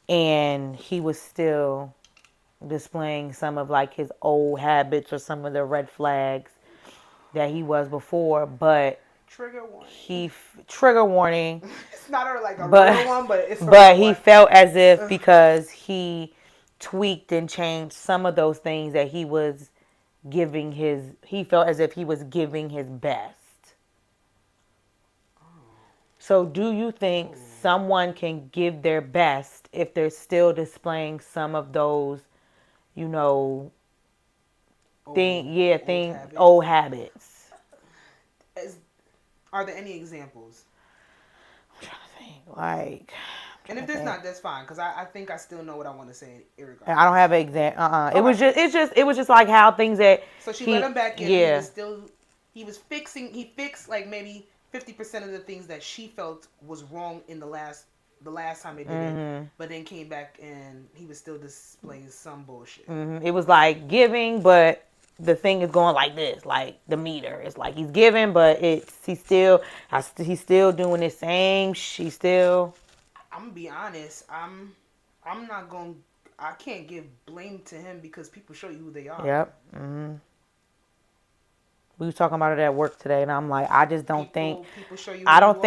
and he was still displaying some of like his old habits or some of the red flags that he was before, but trigger warning. Trigger warning. It's not like a real one, but it's. But he felt as if because he tweaked and changed some of those things that he was giving he felt as if he was giving his best. So do you think someone can give their best if they're still displaying some of those, old habits? Are there any examples? I'm trying to think. And if there's not, that's fine, because I think I still know what I want to say. I don't have an example. Okay. It was just like how things that. So she let him back in. Yeah. He fixed like maybe 50% of the things that she felt was wrong in the last time they did it, but then came back and he was still displaying some bullshit. It was like giving, but the thing is going like this, like the meter. It's like he's giving, but he's still doing the same. She's still. I'm gonna be honest. I can't give blame to him because people show you who they are. Yep. We were talking about it at work today, and I'm like, I just don't think. People show you. I don't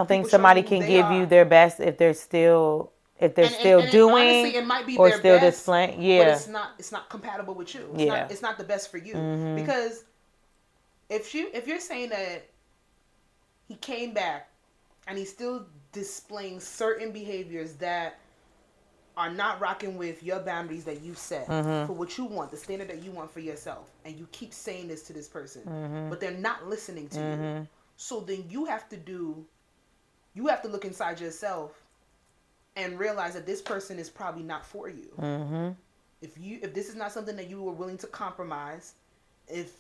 think somebody can give you their best if they're still doing honestly, it might be or their still best, displaying. Yeah. But it's not compatible with you. It's not the best for you because if you're saying that he came back and he's still displaying certain behaviors that are not rocking with your boundaries that you set for what you want, the standard that you want for yourself, and you keep saying this to this person, but they're not listening to you. So then you have to look inside yourself and realize that this person is probably not for you. If this is not something that you were willing to compromise, if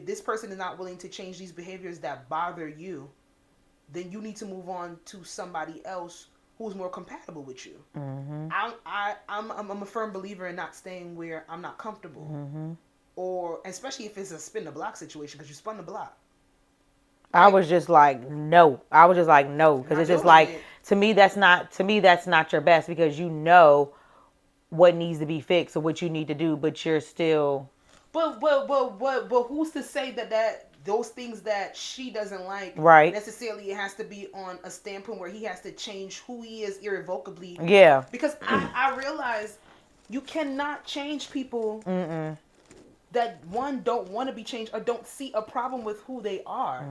this person is not willing to change these behaviors that bother you, then you need to move on to somebody else who's more compatible with you. I'm a firm believer in not staying where I'm not comfortable, or especially if it's a spin the block situation because you spun the block. I was just like no, because it's just like to me that's not your best because you know what needs to be fixed or what you need to do, but you're still. But who's to say that those things that she doesn't like, right? Necessarily, it has to be on a standpoint where he has to change who he is irrevocably. Yeah. Because I realize you cannot change people that one don't want to be changed or don't see a problem with who they are.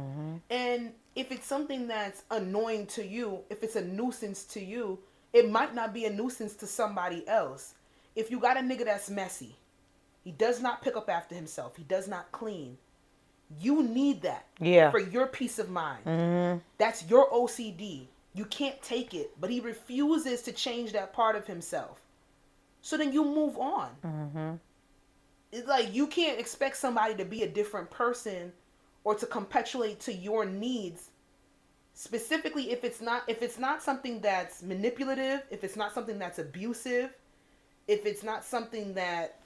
And if it's something that's annoying to you, if it's a nuisance to you, it might not be a nuisance to somebody else. If you got a nigga that's messy, he does not pick up after himself, he does not clean, you need that for your peace of mind. That's your OCD. You can't take it, but he refuses to change that part of himself. So then you move on. It's like you can't expect somebody to be a different person or to capitulate to your needs. Specifically, if it's not something that's manipulative, if it's not something that's abusive, if it's not something that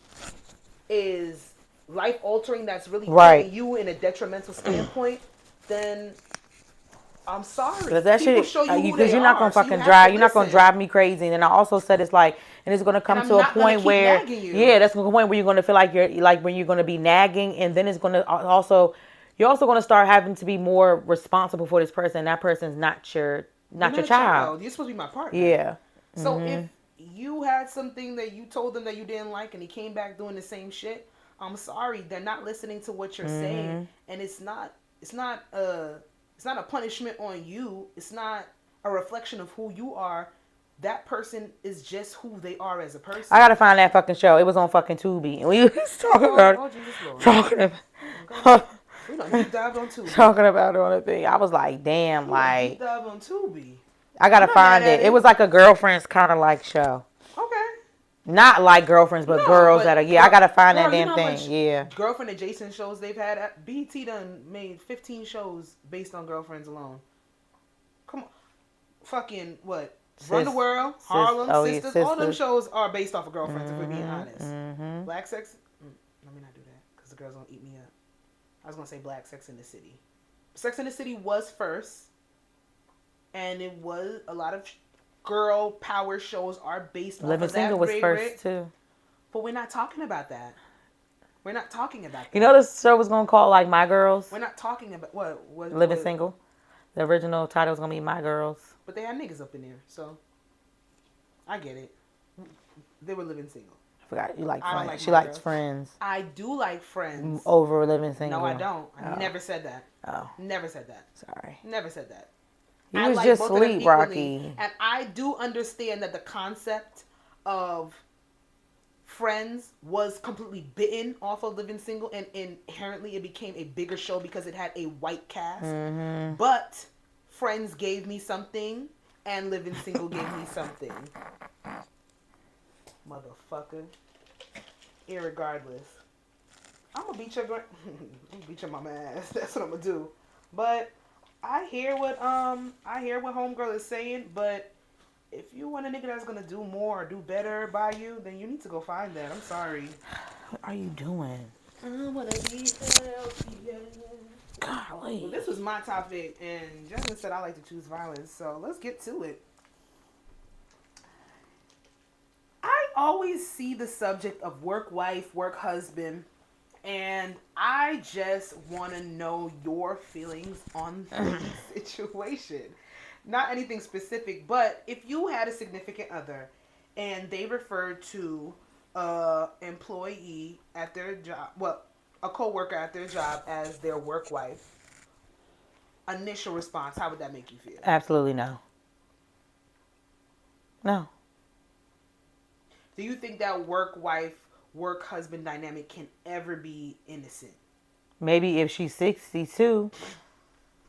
is life altering, that's really putting you in a detrimental standpoint, then I'm sorry. Because that People shit, show you who because they you're not gonna are, so fucking you drive. have You're to not gonna listen. drive me crazy. And then I also said it's like, and it's gonna come And to I'm a not gonna point keep where, nagging you. that's gonna point where you're gonna feel like you're like when you're gonna be nagging, and then it's gonna also, you're also gonna start having to be more responsible for this person. That person's not your child. You're supposed to be my partner. Yeah. So if you had something that you told them that you didn't like, and he came back doing the same shit, I'm sorry, they're not listening to what you're saying, and it's not a punishment on you. It's not a reflection of who you are. That person is just who they are as a person. I gotta find that fucking show. It was on fucking Tubi, and we was talking about it. Oh, Jesus Lord. Talking about. We done deep dive on Tubi. Talking about it on the thing. I was like, damn, like Deep dive on Tubi. I gotta I'm not find mad at it. It was like a girlfriend's kind of like show. Okay. Not like girlfriends, but girls that are. Yeah, I gotta find that you damn know thing. much Yeah. Girlfriend adjacent shows they've had. BET done made 15 shows based on girlfriends alone. Come on, fucking what? Run the World, Harlem, Sisters. All them shows are based off of girlfriends. If we're being honest. Black Sex. Let me not do that because the girls gonna eat me up. I was gonna say Black Sex in the City. Sex in the City was first, and it was a lot of girl power shows are based off Living of that. Single was first too. But we're not talking about that. We're not talking about that. You know this show was gonna call like My Girls. We're not talking about what Living Single. The original title was gonna be My Girls. But they had niggas up in there, so I get it. They were living single. I forgot you like I don't Friends. like She My likes Girls. Friends. I do like Friends. Over Living Single. No, I don't. I never said that. Oh. Never said that. Sorry. Never said that. You I was like just both of them sleep, equally, Rocky. And I do understand that the concept of Friends was completely bitten off of Living Single, and inherently it became a bigger show because it had a white cast. But Friends gave me something, and Living Single gave me something. Motherfucker. Irregardless. I'm gonna beat your mama ass. That's what I'm gonna do. But I hear what homegirl is saying, but if you want a nigga that's gonna do more or do better by you, then you need to go find that. I'm sorry. What are you doing? I wanna be healthier. Golly. Well, this was my topic, and Justin said I like to choose violence, so let's get to it. I always see the subject of work wife, work husband, and I just want to know your feelings on the situation. Not anything specific, but if you had a significant other and they referred to an employee at their job, well, a co-worker at their job as their work wife, initial response, how would that make you feel? Absolutely no. No. Do you think that work wife, work husband dynamic can ever be innocent? Maybe if she's 62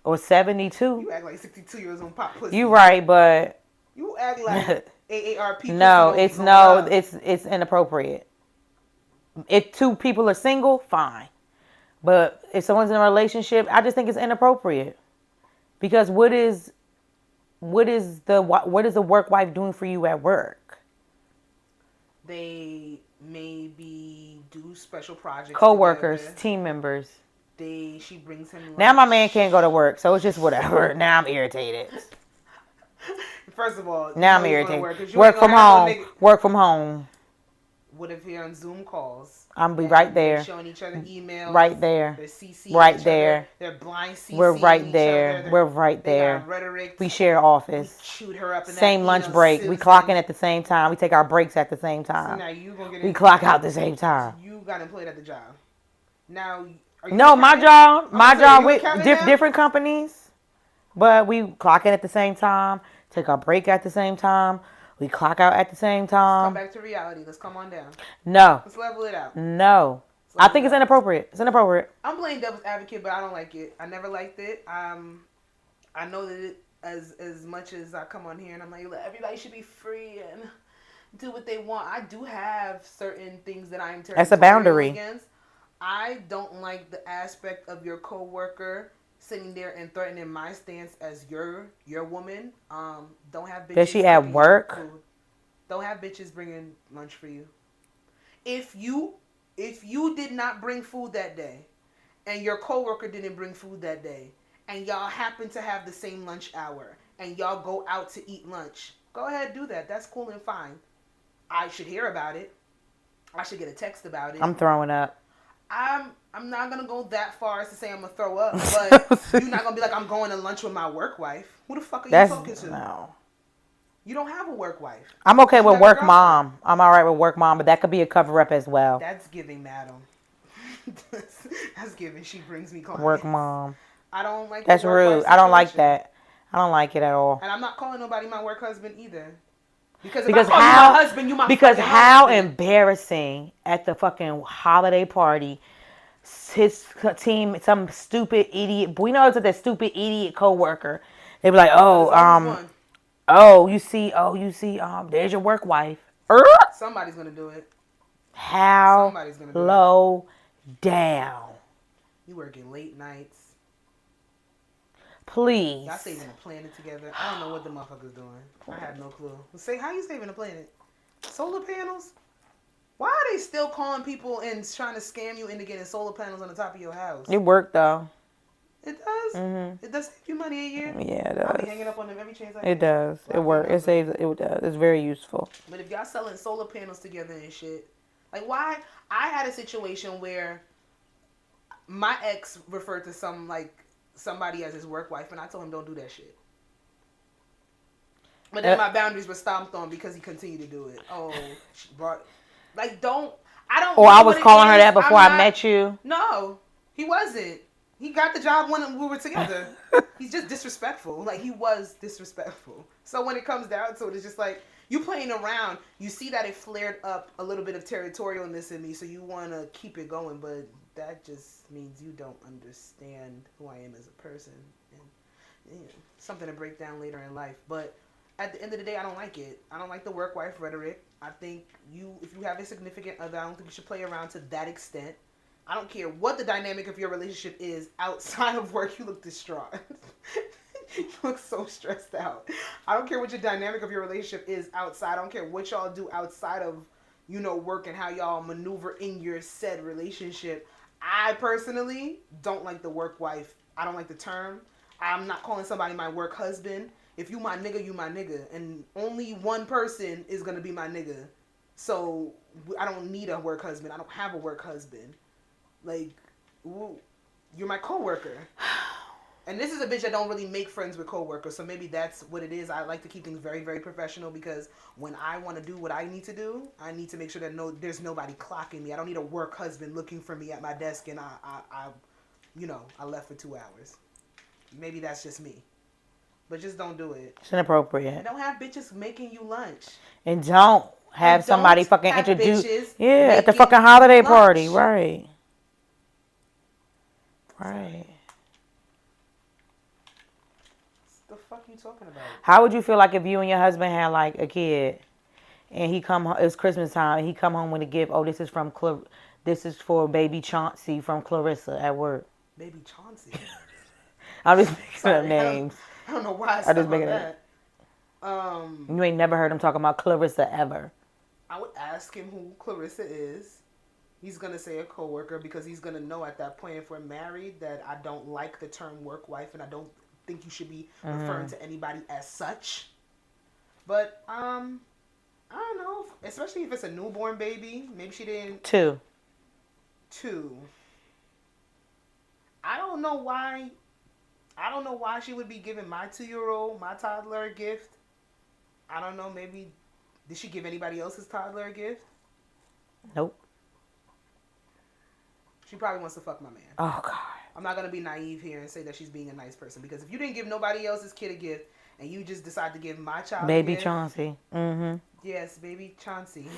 or 72. You act like 62 years on pop pussy. You right, but you act like AARP. No, it's inappropriate. If two people are single, fine. But if someone's in a relationship, I just think it's inappropriate. Because what is a work wife doing for you at work? They maybe do special projects. Co-workers, together. team members. She brings him lunch. Now my man can't go to work, so it's just whatever. Now I'm irritated. First of all, now I'm irritated. Work from home. Work from home. What if you're on Zoom calls? I'm be right there. They're showing each other emails. Right there. They're CCing right each there. Other. They're blind CCing We're right each there. other. We're right there. They got rhetoric. We share office. We shoot her up in same that lunch break. We clock in at the same time. We take our breaks at the same time. So now you gonna get we clock out at the same time. You got employed at the job. Now, are you no, my job with different companies, but we clock in at the same time. Take our break at the same time. We clock out at the same time. Let's come back to reality. Let's come on down. No. Let's level it out. No. I think it's inappropriate. It's inappropriate. I'm playing devil's advocate, but I don't like it. I never liked it. I know that as much as I come on here and I'm like, everybody should be free and do what they want. I do have certain things that I'm That's a boundary against. I don't like the aspect of your coworker sitting there and threatening my stance as your woman. Don't have bitches. Does she at work? Don't have bitches bringing lunch for you. If you did not bring food that day, and your coworker didn't bring food that day, and y'all happen to have the same lunch hour, and y'all go out to eat lunch, go ahead, do that. That's cool and fine. I should hear about it. I should get a text about it. I'm throwing up. I'm not gonna go that far as to say I'm gonna throw up, but you're not gonna be like, I'm going to lunch with my work wife. Who the fuck are you talking to? No. You don't have a work wife. I'm okay with work mom. I'm all right with work mom, but that could be a cover up as well. That's giving madam. That's giving she brings me clients. Work mom. I don't like that's rude. I don't like that. I don't like it at all. And I'm not calling nobody my work husband either. Because how, you my husband, you my because how husband. Embarrassing at the fucking holiday party. His team, some stupid idiot. We know it's that stupid idiot coworker. They be like, you see, there's your work wife. Somebody's gonna do it. How Somebody's gonna do low down? You working late nights. Please. Y'all saving a planet together. I don't know what the motherfucker's doing. I have no clue. Say, how you saving a planet? Solar panels? Why are they still calling people and trying to scam you into getting solar panels on the top of your house? It worked though. It does? Mm-hmm. It does save you money a year? Yeah, it does. I'll be hanging up on them every chance I get. It does. It works. It saves. It does. It's very useful. But if y'all selling solar panels together and shit, like why? I had a situation where my ex referred to somebody as his work wife, and I told him don't do that shit. But then my boundaries were stomped on because he continued to do it. Oh, she brought I don't. Or I was calling her that before I met you. No, he wasn't. He got the job when we were together. He's just disrespectful. Like, he was disrespectful. So when it comes down to it, it's just like, you playing around. You see that it flared up a little bit of territorialness in me, so you want to keep it going. But that just means you don't understand who I am as a person. And something to break down later in life. But at the end of the day, I don't like it. I don't like the work wife rhetoric. I think if you have a significant other, I don't think you should play around to that extent. I don't care what the dynamic of your relationship is outside of work. You look distraught. You look so stressed out. I don't care what your dynamic of your relationship is outside. I don't care what y'all do outside of, work and how y'all maneuver in your said relationship. I personally don't like the work wife. I don't like the term. I'm not calling somebody my work husband. If you my nigga, you my nigga. And only one person is going to be my nigga. So I don't need a work husband. I don't have a work husband. Like, you're my coworker. And this is a bitch that don't really make friends with coworkers, so maybe that's what it is. I like to keep things very, very professional because when I want to do what I need to do, I need to make sure that there's nobody clocking me. I don't need a work husband looking for me at my desk and I left for 2 hours. Maybe that's just me. But just don't do it. It's inappropriate. And don't have bitches making you lunch. And don't have somebody fucking introduce. Yeah, at the fucking holiday party. Right. Right. What the fuck you talking about? How would you feel like if you and your husband had like a kid and he come home, it's Christmas time, and he come home with a gift, this is for baby Chauncey from Clarissa at work. Baby Chauncey? I'm just making up names. I don't know why I just making that. You ain't never heard him talking about Clarissa ever. I would ask him who Clarissa is. He's going to say a coworker because he's going to know at that point if we're married that I don't like the term work wife and I don't think you should be referring to anybody as such. But, I don't know. especially if it's a newborn baby. Maybe she didn't. 2. I don't know why. I don't know why she would be giving my 2-year-old, my toddler, a gift. I don't know. Maybe did she give anybody else's toddler a gift? Nope. She probably wants to fuck my man. Oh God. I'm not gonna be naive here and say that she's being a nice person, because if you didn't give nobody else's kid a gift and you just decide to give my child Baby a gift, Chauncey. Mm-hmm. Yes, baby Chauncey.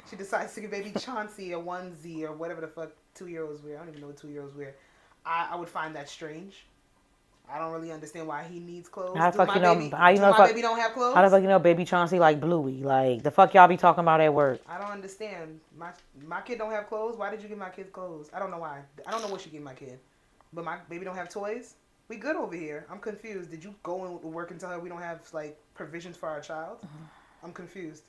She decides to give baby Chauncey a onesie or whatever the fuck 2-year-olds wear. I don't even know what 2-year-olds wear. I would find that strange. I don't really understand why he needs clothes. How the fuck my you know? baby, How you know? my baby don't have clothes? How the fuck you know baby Chauncey like Bluey? Like the fuck y'all be talking about at work? I don't understand. My kid don't have clothes. Why did you give my kid clothes? I don't know why. I don't know what you gave my kid. But my baby don't have toys? We good over here. I'm confused. Did you go and work and tell her we don't have like provisions for our child? I'm confused.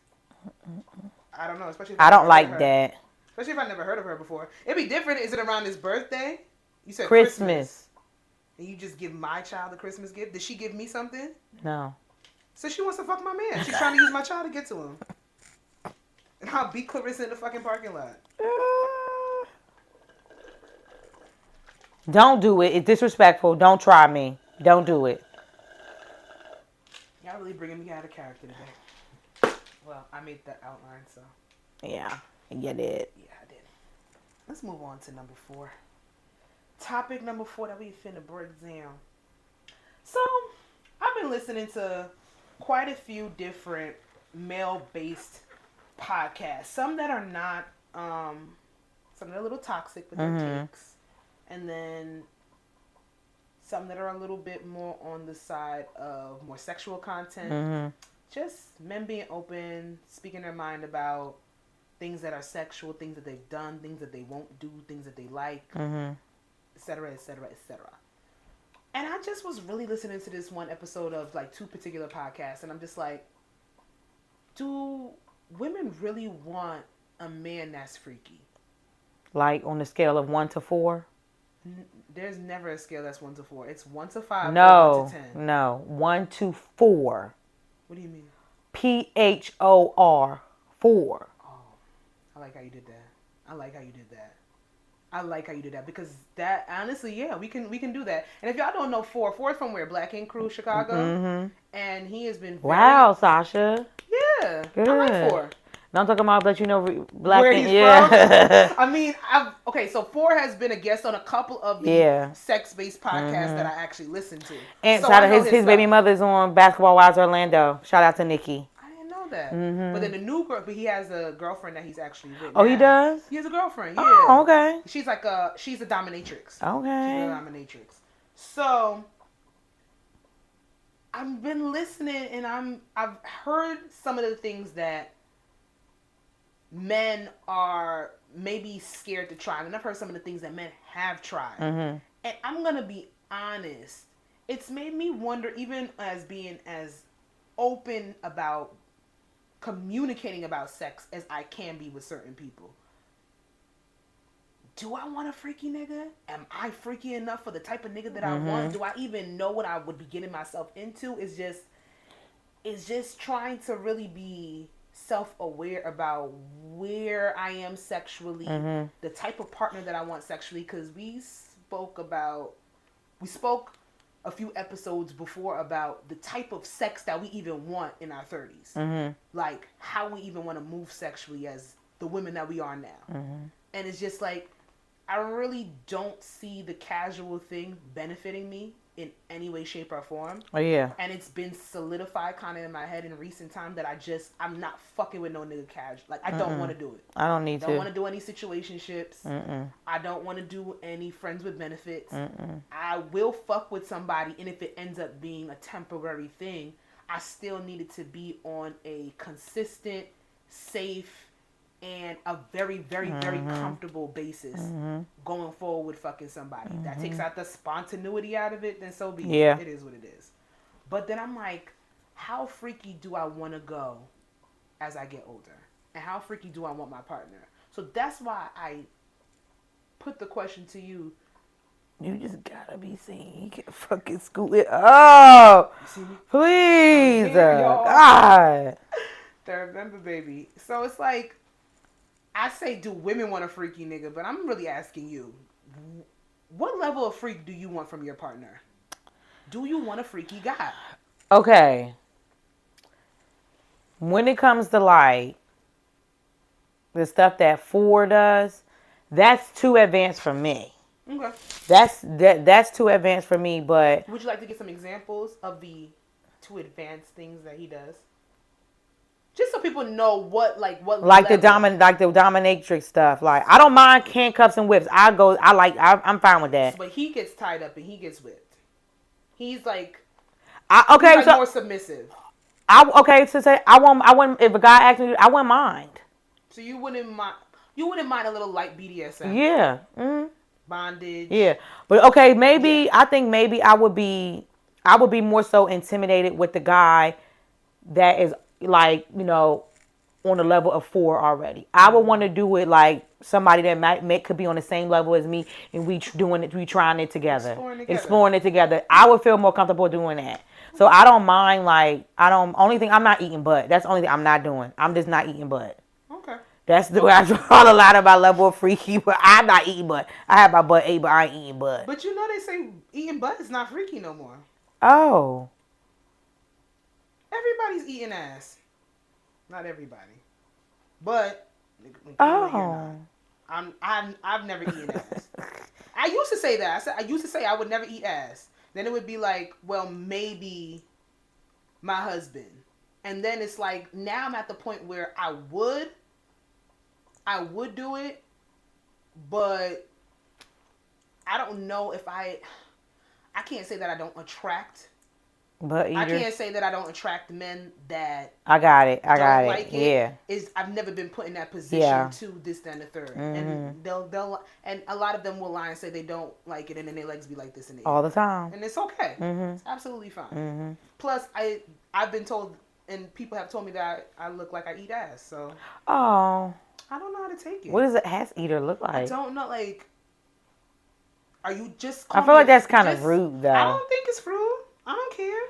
I don't know. Especially if I don't like her. that. Especially if I never heard of her before. It'd be different. Is it around his birthday? You said Christmas. And you just give my child a Christmas gift? Did she give me something? No. So she wants to fuck my man. She's trying to use my child to get to him. And I'll beat Clarissa in the fucking parking lot. Don't do it. It's disrespectful. Don't try me. Don't do it. Y'all really bringing me out of character today. Well, I made that outline, so. Yeah, you did. Yeah, I did. Let's move on to number 4. Topic number 4 that we finna break down. So, I've been listening to quite a few different male-based podcasts. Some that are not, some that are a little toxic with their takes. And then some that are a little bit more on the side of more sexual content. Just men being open, speaking their mind about things that are sexual, things that they've done, things that they won't do, things that they like, etc., etc., etc. And I just was really listening to this one episode of like 2 particular podcasts, and I'm just like, do women really want a man that's freaky? Like on the scale of 1 to 4? There's never a scale that's 1 to 4. It's 1 to 5 No, or 1 to 10. no. 1 to 4. What do you mean? PHOR 4. Oh, I like how you did that. I like how you did that because that honestly, yeah, we can do that. And if y'all don't know 4 is from where? Black Ink Crew, Chicago, and he has been Wow, Sasha. Yeah, good. I like 4. No, I'm talking about that you know Black Where Ink. he's Yeah. from. I mean, so 4 has been a guest on a couple of the sex-based podcasts that I actually listen to. And so shout out his baby mother's on Basketball Wives Orlando. Shout out to Nikki. I didn't know that. But then the new girl, but he has a girlfriend that he's actually with. Oh, now. he does? He has a girlfriend. Yeah. Oh, okay. She's she's a dominatrix. Okay. She's a dominatrix. So I've been listening, and I've heard some of the things that men are maybe scared to try, and I've heard some of the things that men have tried. And I'm gonna be honest, it's made me wonder, even as being as open about communicating about sex as I can be with certain people. Do I want a freaky nigga? Am I freaky enough for the type of nigga that I want? Do I even know what I would be getting myself into? It's just trying to really be self-aware about where I am sexually, the type of partner that I want sexually, because we spoke a few episodes before about the type of sex that we even want in our 30s. Like how we even want to move sexually as the women that we are now. And it's just like, I really don't see the casual thing benefiting me in any way, shape, or form. Oh, yeah. And it's been solidified kind of in my head in recent time that I'm not fucking with no nigga casual. Like, I don't want to do it. I don't need to. I don't want to do any situationships. I don't want to do any friends with benefits. I will fuck with somebody, and if it ends up being a temporary thing, I still need it to be on a consistent, safe, and a very, very, very comfortable basis going forward with fucking somebody. That takes out the spontaneity out of it, then so be it. Yeah. It is what it is. But then I'm like, how freaky do I want to go as I get older? And how freaky do I want my partner? So that's why I put the question to you. You just gotta be seen. You can fucking scoot it. Oh, You see me? please, Here, y'all. God. Third member, baby. So it's like, I say, do women want a freaky nigga? But I'm really asking you, what level of freak do you want from your partner? Do you want a freaky guy? Okay. When it comes to like the stuff that 4 does, that's too advanced for me. Okay. That's too advanced for me, but would you like to get some examples of the too advanced things that he does? Just so people know what like level. the dominatrix stuff. Like, I don't mind handcuffs and whips. I'm fine with that. But he gets tied up and he gets whipped. He's like, so more submissive. So say I wouldn't if a guy asked me, I wouldn't mind. So you wouldn't mind a little light BDSM. Yeah. Mm-hmm. Bondage. Yeah. But okay, maybe I think maybe I would be more so intimidated with the guy that is like, on the level of 4 already. I would want to do it like somebody that could be on the same level as me, and we trying it together. Exploring it together. I would feel more comfortable doing that. So I don't mind, like, only thing, I'm not eating butt. That's the only thing I'm not doing. I'm just not eating butt. Okay. That's the way I draw a lot of my level of freaky, but I'm not eating butt. I have my butt ate, but I ain't eating butt. But they say eating butt is not freaky no more. Oh. Everybody's eating ass. Not everybody. But I've never eaten ass. I used to say that. I used to say I would never eat ass. Then it would be like, well, maybe my husband. And then it's like, now I'm at the point where I would do it, but I don't know if I can't say that I don't attract. But I can't say that I don't attract men that I got it. Yeah. I've never been put in that position to this, then the third. Mm-hmm. And they'll and a lot of them will lie and say they don't like it, and then their legs be like this in the all the time. And it's okay. Mm-hmm. It's absolutely fine. Mm-hmm. Plus, I've been told, and people have told me that I look like I eat ass. So I don't know how to take it. What does an ass eater look like? I don't know. Like, are you just? I feel like that's kind of rude, though. I don't think it's rude. I don't care.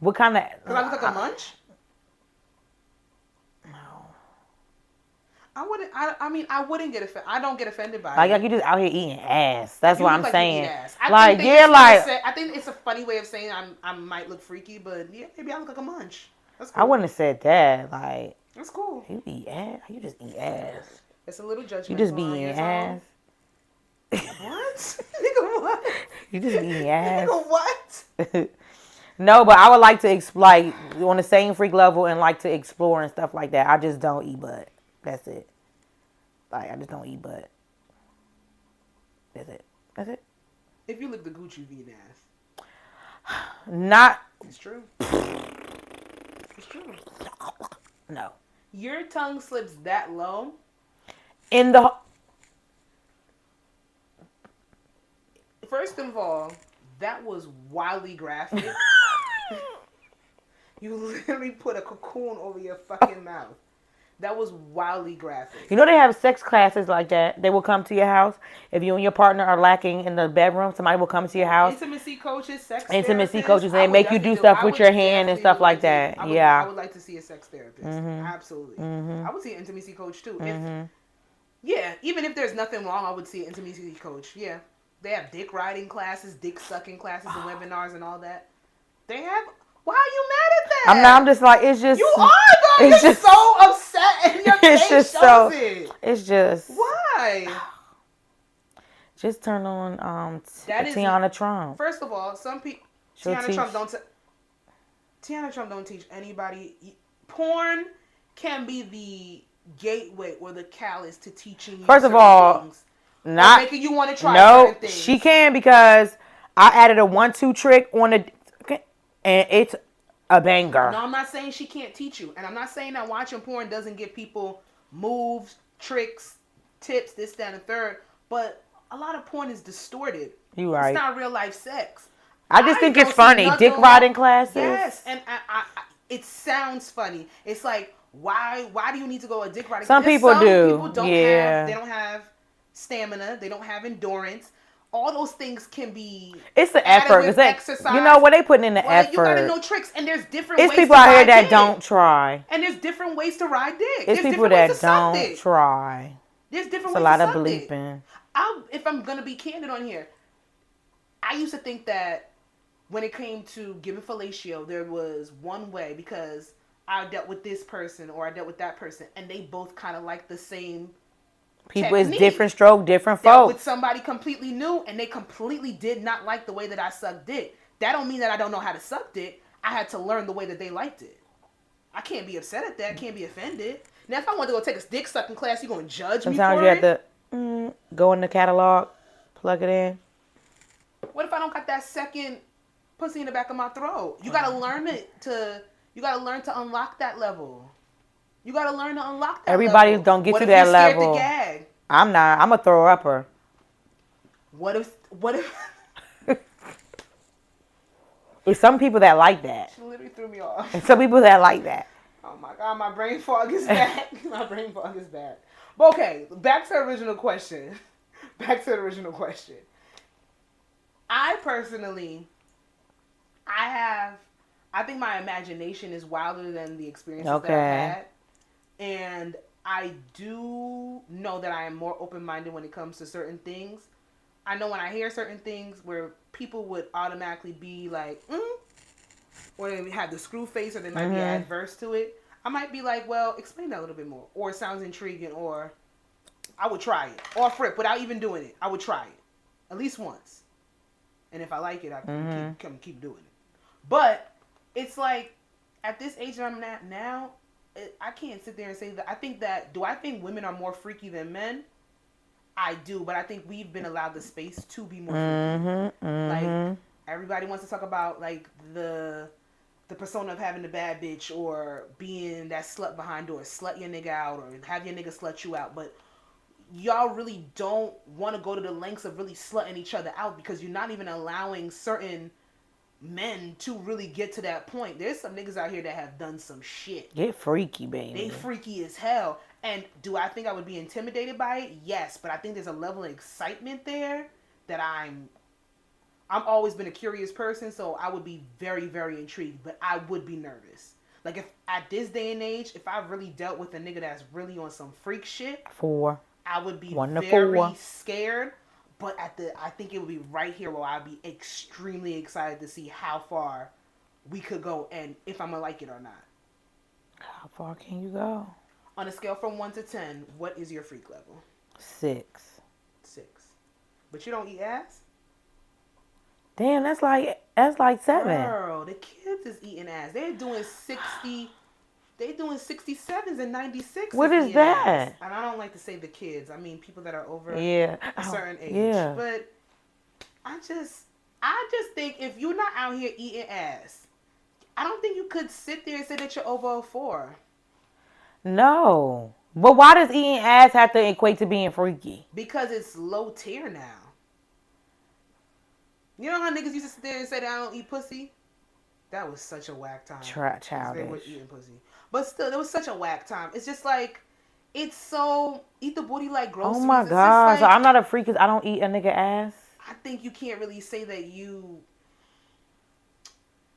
What kind of? Because I look like a munch. No. I wouldn't. I wouldn't get offended. I don't get offended by it. Like you just out here eating ass. That's what I'm saying. I think it's a funny way of saying I might look freaky, but yeah, maybe I look like a munch. That's cool. I wouldn't have said that. Like, that's cool. You eat ass? You just eat ass. It's a little judgmental. You just be eating ass. What? Nigga, what? You just be eating ass. Nigga, what? No, but I would like to like on the same freak level and like to explore and stuff like that. I just don't eat butt. That's it. Like, I just don't eat butt. That's it. If you look the Gucci, you eat ass. Not. It's true. It's true. No. Your tongue slips that low. First of all, that was wildly graphic. You literally put a cocoon over your fucking mouth. That was wildly graphic. You know they have sex classes like that. They will come to your house. If you and your partner are lacking in the bedroom, somebody will come to your house. Intimacy coaches, sex Intimacy therapists. And they make you do stuff with your hand and stuff like that. I would like to see a sex therapist. Mm-hmm. Absolutely. Mm-hmm. I would see an intimacy coach too. Mm-hmm. Even if there's nothing wrong, I would see an intimacy coach. Yeah. They have dick riding classes, dick sucking classes, and webinars and all that. They have. Why are you mad at that? I'm just like, it's just. You are though. You're just so upset, and your face shows it. It's just. Why? Just turn on Tiana Trump. First of all, some people. Tiana Trump don't teach anybody. Porn can be the gateway or the catalyst to teaching you. First of all. Things. Not making you want to try certain things. She can, because I added a 1-2 trick on the, and it's a banger. No, I'm not saying she can't teach you, and I'm not saying that watching porn doesn't give people moves, tricks, tips, this, that, and the third. But a lot of porn is distorted. You right. It's not real life sex. I just think it's funny. Dick riding classes. Yes, and I it sounds funny. It's like why do you need to go a dick riding? Some people do. People don't have. They don't have stamina, they don't have endurance, All those things can be. It's the effort. Exercise. You know what they putting in the effort. You gotta know tricks, and there's different. It's ways people to out here ride that dick. don't try. And there's different ways to ride dick. It's people that don't try. There's different it's ways a lot to of suck bleeping. If I'm gonna be candid on here, I used to think that when it came to giving fellatio, there was one way because I dealt with this person or I dealt with that person, and they both kind of like the same. People technique. is different stroke, different folks. With somebody completely new, and they completely did not like the way that I sucked dick. That don't mean that I don't know how to suck dick. I had to learn the way that they liked it. I can't be upset at that. I can't be offended. Now, if I want to go take a dick sucking class, you gonna judge me for it? Sometimes you have to go in the catalog, plug it in. What if I don't got that second pussy in the back of my throat? You gotta learn You gotta learn to unlock that level. You gotta learn to unlock that Everybody level. don't get what to if that you're level. Scared to gag? I'm not. I'm a thrower upper. What if? It's some people that like that. She literally threw me off. And some people that like that. Oh my god, my brain fog is back. My brain fog is back. But okay, back to the original question. I personally, I think my imagination is wilder than the experiences that I've had. And I do know that I am more open-minded when it comes to certain things. I know when I hear certain things where people would automatically be like, or they have the screw face, or they might be adverse to it. I might be like, well, explain that a little bit more. Or it sounds intriguing, or I would try it. Off rip, without even doing it. I would try it. At least once. And if I like it, I can keep doing it. But it's like, at this age that I'm at now, I can't sit there and say that. Do I think women are more freaky than men? I do, but I think we've been allowed the space to be more freaky. Like, everybody wants to talk about, like, the persona of having the bad bitch, or being that slut behind doors, slut your nigga out, or have your nigga slut you out. But y'all really don't want to go to the lengths of really slutting each other out, because you're not even allowing certain men to really get to that point. There's some niggas out here that have done some shit. Get freaky, baby. They freaky as hell. And do I think I would be intimidated by it? Yes, but I think there's a level of excitement there that I'm always been a curious person, so I would be very, very intrigued, but I would be nervous. Like, if at this day and age, if I really dealt with a nigga that's really on some freak shit, I would be very scared. But I think it would be right here where I'd be extremely excited to see how far we could go, and if I'm gonna like it or not. How far can you go? On a scale from 1 to 10, what is your freak level? 6. But you don't eat ass? Damn, that's like 7. Girl, the kids is eating ass. They're doing 60. They doing 67s and 96s. What is that? Ass. And I don't like to say the kids. I mean people that are over a certain age. Yeah. But I just think if you're not out here eating ass, I don't think you could sit there and say that you're over 4. No. But why does eating ass have to equate to being freaky? Because it's low tier now. You know how niggas used to sit there and say that I don't eat pussy? That was such a whack time. Childish. They were eating pussy. But still, it was such a whack time. It's just like, it's so, eat the booty like groceries. Oh my God. Like, so I'm not a freak because I don't eat a nigga ass? I think you can't really say that you,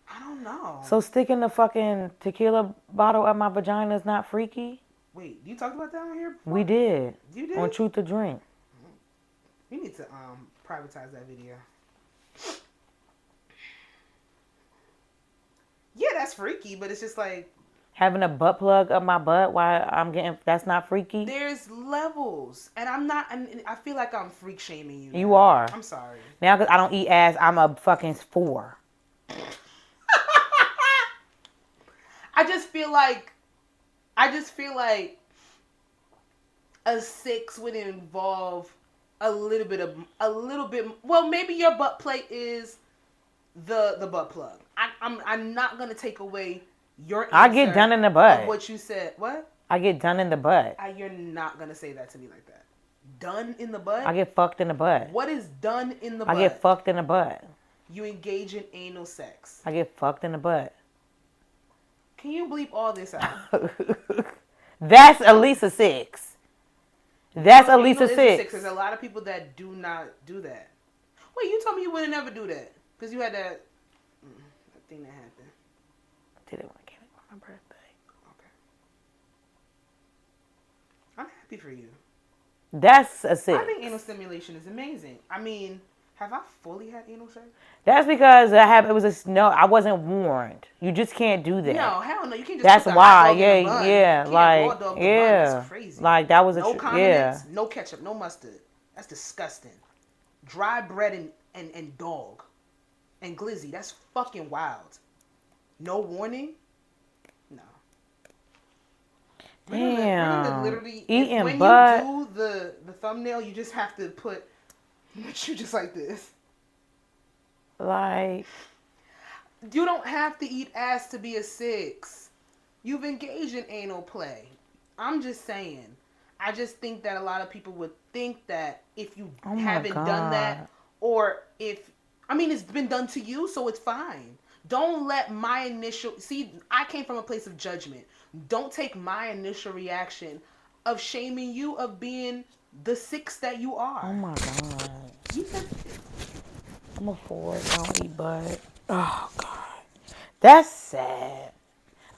I don't know. So sticking the fucking tequila bottle up my vagina is not freaky? Wait, you talked about that on here before? We did. You did? On Truth to Drink. We need to privatize that video. Yeah, that's freaky, but it's just like, having a butt plug up my butt while I'm getting, that's not freaky? There's levels. And I feel like I'm freak shaming you. You are. I'm sorry. Now because I don't eat ass, I'm a fucking 4. I just feel like a 6 would involve a little bit, well, maybe your butt plate is the butt plug. I'm not going to take away your answer. I get done in the butt. Of what you said. What? I get done in the butt. You're not going to say that to me like that. Done in the butt? I get fucked in the butt. What is done in the butt? I get fucked in the butt. You engage in anal sex. I get fucked in the butt. Can you bleep all this out? That's at least a 6. That's at least a 6. There's a lot of people that do not do that. Wait, you told me you wouldn't ever do that because you had that thing that happened. I did it when I came on my birthday. Okay. I'm happy for you. That's a 6. I think anal stimulation is amazing. I mean, have I fully had anal sex? That's because I wasn't warned. You just can't do that. No, hell no. You can't just That's put the why, hot dog in the bun. yeah, You like, can't raw dog the yeah, bun. That's crazy. like that was no condiments, no ketchup, no mustard. That's disgusting. Dry bread and dog and glizzy. That's fucking wild. No warning. No. We're gonna literally eating when butt. you do the thumbnail, you just have to put you just like this. Like, you don't have to eat ass to be a 6. You've engaged in anal play. I'm just saying. I just think that a lot of people would think that if you haven't done that, or it's been done to you, so it's fine. Don't let my initial, I came from a place of judgment. Don't take my initial reaction of shaming you of being the 6 that you are. oh my God. You said, I'm a 4. I don't eat butt. Oh God. That's sad.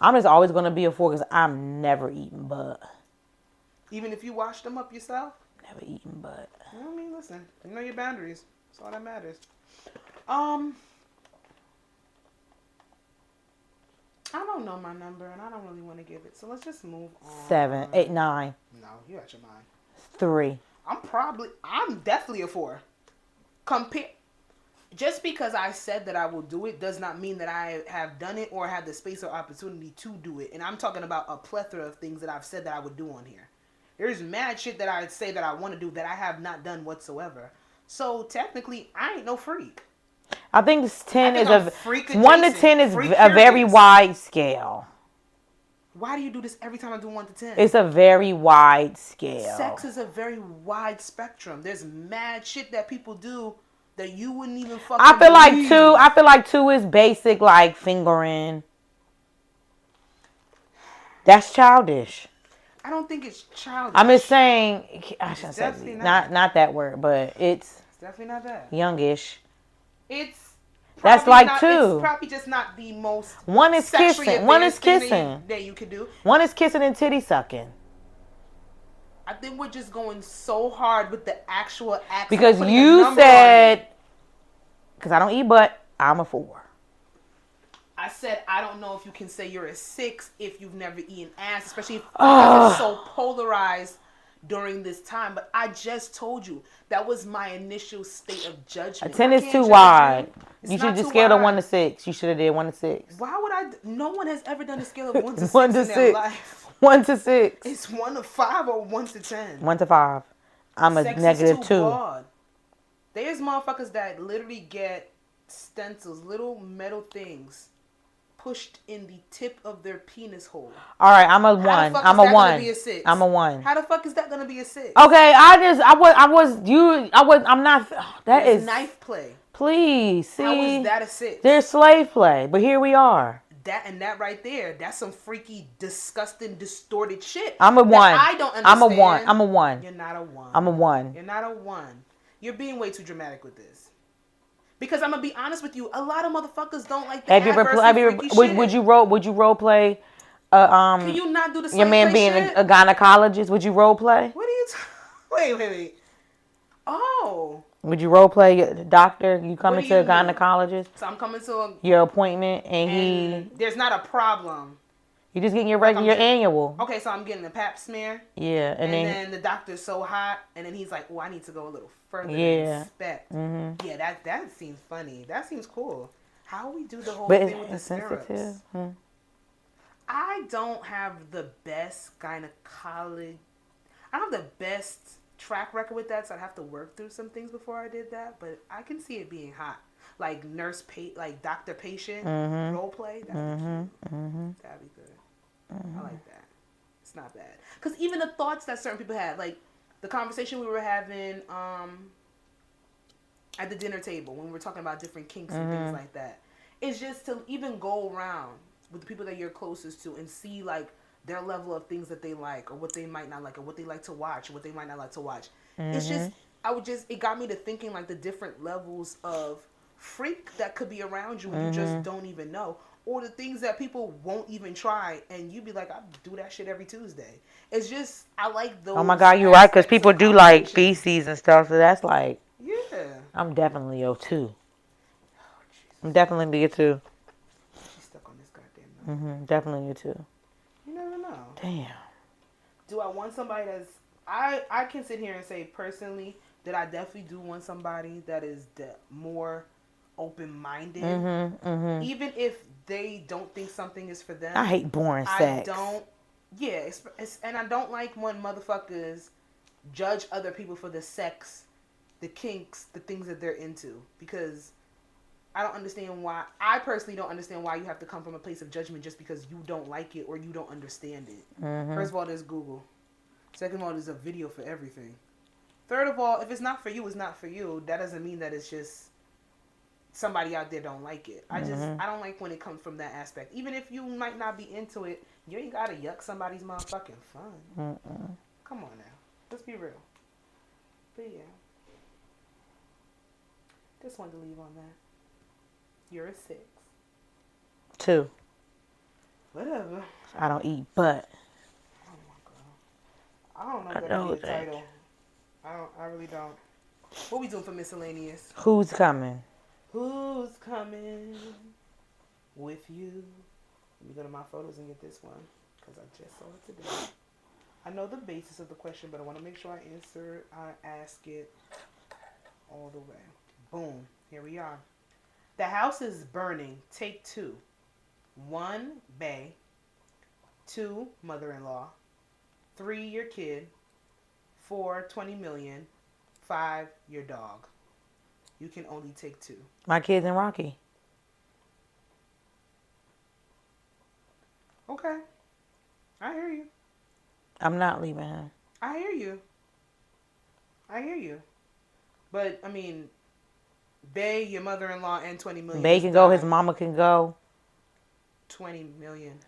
I'm just always going to be a 4 because I'm never eating butt. even if you wash them up yourself? Never eaten butt. I mean, listen, you know your boundaries. That's all that matters. I don't know my number, and I don't really want to give it. So let's just move on. 7, 8, 9. No, you got your mind. 3. I'm definitely a 4. Just because I said that I will do it does not mean that I have done it or have the space or opportunity to do it. And I'm talking about a plethora of things that I've said that I would do on here. There's mad shit that I say that I want to do that I have not done whatsoever. So technically, I ain't no freak. I think 10 is 1 to 10 is a very wide scale. Why do you do this every time I do 1 to 10? It's a very wide scale. Sex is a very wide spectrum. There's mad shit that people do that you wouldn't even fucking I feel like 2 is basic, like fingering. That's childish. I don't think it's childish. I'm just saying, I shouldn't say definitely not that word, but it's definitely not that. Youngish. That's like 2. It's probably just not the most. 1 is kissing. 1 is kissing. That you could do. 1 is kissing and titty sucking. I think we're just going so hard with the actual act. Because you said, because I don't eat butt, I'm a 4. I said I don't know if you can say you're a 6 if you've never eaten ass, especially if it's so polarized during this time. But I just told you that was my initial state of judgment. A 10 is too wide. You should just scale to 1 to 6. You should have did 1 to 6. Why would I? No one has ever done a scale of 1 to 6 1 to in 6. their life. 1 to 6. It's 1 to 5 or 1 to 10. 1 to 5. I'm a Sex negative is 2. Broad. There's motherfuckers that literally get stencils, little metal things, pushed in the tip of their penis hole. All right, I'm a 1. I'm a 1. I'm a 1. How the fuck is that gonna be a 6? Okay, I'm not. That There's is knife play. Please see. How is that a 6? There's slave play, but here we are. That right there, that's some freaky, disgusting, distorted shit. I'm a 1. I don't understand. I'm a 1. I'm a 1. You're not a 1. I'm a 1. You're not a 1. You're being way too dramatic with this. Because I'm gonna be honest with you, a lot of motherfuckers don't like that. Would you role play? Can you not do the your man being a gynecologist? Would you role play? What are you? Wait. Oh. Would you role play a doctor? You coming to a gynecologist? So I'm coming to your appointment, and there's not a problem. You're just getting your regular annual. Okay, so I'm getting a pap smear. Yeah, and then the doctor's so hot, and then he's like, "Oh, I need to go a little further and inspect." Mm-hmm. Yeah, that seems funny. That seems cool. How we do the whole thing with the stirrups? I don't have the best gynecology. I don't have the best track record with that, so I'd have to work through some things before I did that. But I can see it being hot, like like doctor patient role play. That'd be cute. That'd be good. I like that. It's not bad. Because even the thoughts that certain people had, like the conversation we were having at the dinner table when we were talking about different kinks and things like that, it's just to even go around with the people that you're closest to and see like their level of things that they like or what they might not like or what they like to watch or what they might not like to watch. It's just it got me to thinking like the different levels of freak that could be around you and you just don't even know. Or the things that people won't even try, and you be like, I do that shit every Tuesday. It's just, I like those. Oh my God, you're right, because people do like feces and stuff, so that's like, yeah. I'm definitely Leo too. I'm definitely Leo too. She's stuck on this goddamn number. Definitely you too. You never know. Damn. Do I want somebody that's, I can sit here and say personally that I definitely do want somebody that is more open-minded. Even if they don't think something is for them. I hate boring sex. I don't. Yeah, and I don't like when motherfuckers judge other people for the sex, the kinks, the things that they're into. Because I don't understand why. I personally don't understand why you have to come from a place of judgment just because you don't like it or you don't understand it. First of all, there's Google. Second of all, there's a video for everything. Third of all, if it's not for you, it's not for you. That doesn't mean that it's just somebody out there don't like it. I don't like when it comes from that aspect. Even if you might not be into it, you ain't gotta yuck somebody's motherfucking fun. Come on now. Let's be real. But yeah. Just wanted to leave on that. You're a 6. 2. Whatever. I don't eat butt. Oh my God. I don't know if that'll be a title. I really don't. What we doing for miscellaneous? Who's coming? Who's coming with you? Let me go to my photos and get this one because I just saw it today. I know the basis of the question, but I want to make sure I ask it all the way. Boom. Here we are. The house is burning. Take 2. 1, bae. 2, mother-in-law. 3, your kid. 4, 20 million. 5, your dog. You can only take 2. My kids and Rocky. Okay. I hear you. I'm not leaving him. I hear you. But, I mean, bae, your mother-in-law, and 20 million. Bae can go. His mama can go. 20 million.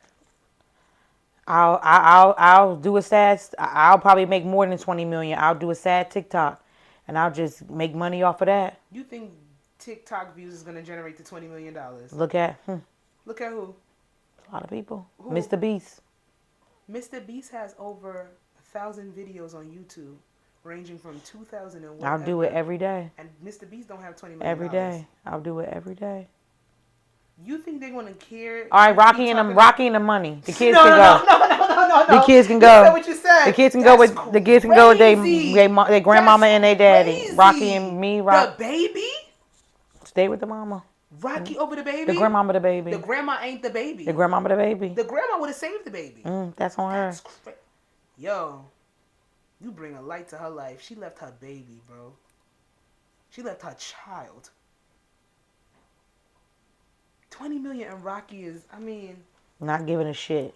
I'll do a sad. I'll probably make more than 20 million. I'll do a sad TikTok, and I'll just make money off of that. You think TikTok views is gonna generate the $20 million? Look at Look at who? A lot of people. Who? Mr. Beast. Mr. Beast has over 1,000 videos on YouTube, ranging from 2001. I'll do it every day. And Mr. Beast don't have $20 million. Every day. I'll do it every day. You think they're gonna care? All right, Rocky and the money. The kids can go. No. The kids can go. You said what you said. The kids can go with their grandmama and their daddy. Crazy. Rocky and me. The baby. Stay with the mama. Rocky over the baby. The grandmama the baby. The grandma ain't the baby. The grandmama the baby. The grandma would have saved the baby. That's on her. Yo, you bring a light to her life. She left her baby, bro. She left her child. 20 million and Rocky is, I mean... Not giving a shit.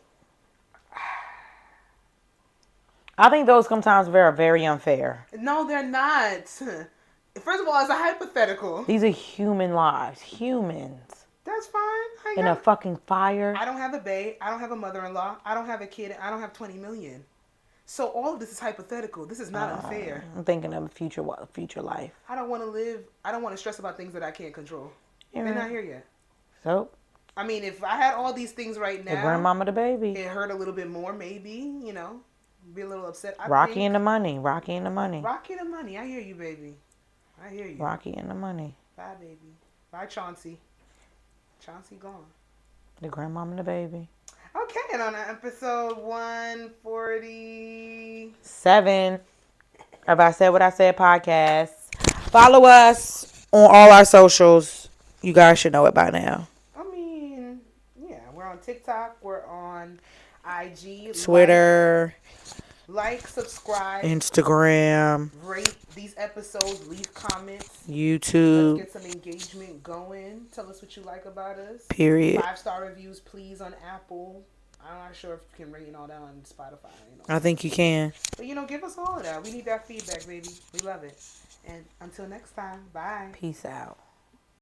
I think those sometimes are very unfair. No, they're not. First of all, it's a hypothetical. These are human lives. Humans. That's fine. In a fucking fire. I don't have a bae. I don't have a mother-in-law. I don't have a kid. I don't have 20 million. So all of this is hypothetical. This is not unfair. I'm thinking of a future life. I don't want to live. I don't want to stress about things that I can't control. They're not here yet. So? I mean, if I had all these things right now. The grandmama the baby. It hurt a little bit more, maybe, you know. Be a little upset. Rocky and the money. I hear you, baby. I hear you. Rocky and the money. Bye, baby. Bye, Chauncey. Chauncey gone. The grandmama and the baby. Okay, and on episode 147 of I Said What I Said podcast. Follow us on all our socials. You guys should know it by now. I mean, yeah, we're on TikTok. We're on IG. Twitter. Like, subscribe. Instagram. Rate these episodes. Leave comments. YouTube. Let's get some engagement going. Tell us what you like about us. Period. 5-star reviews, please, on Apple. I'm not sure if you can rate and all that on Spotify. I think you can. But, give us all of that. We need that feedback, baby. We love it. And until next time, bye. Peace out.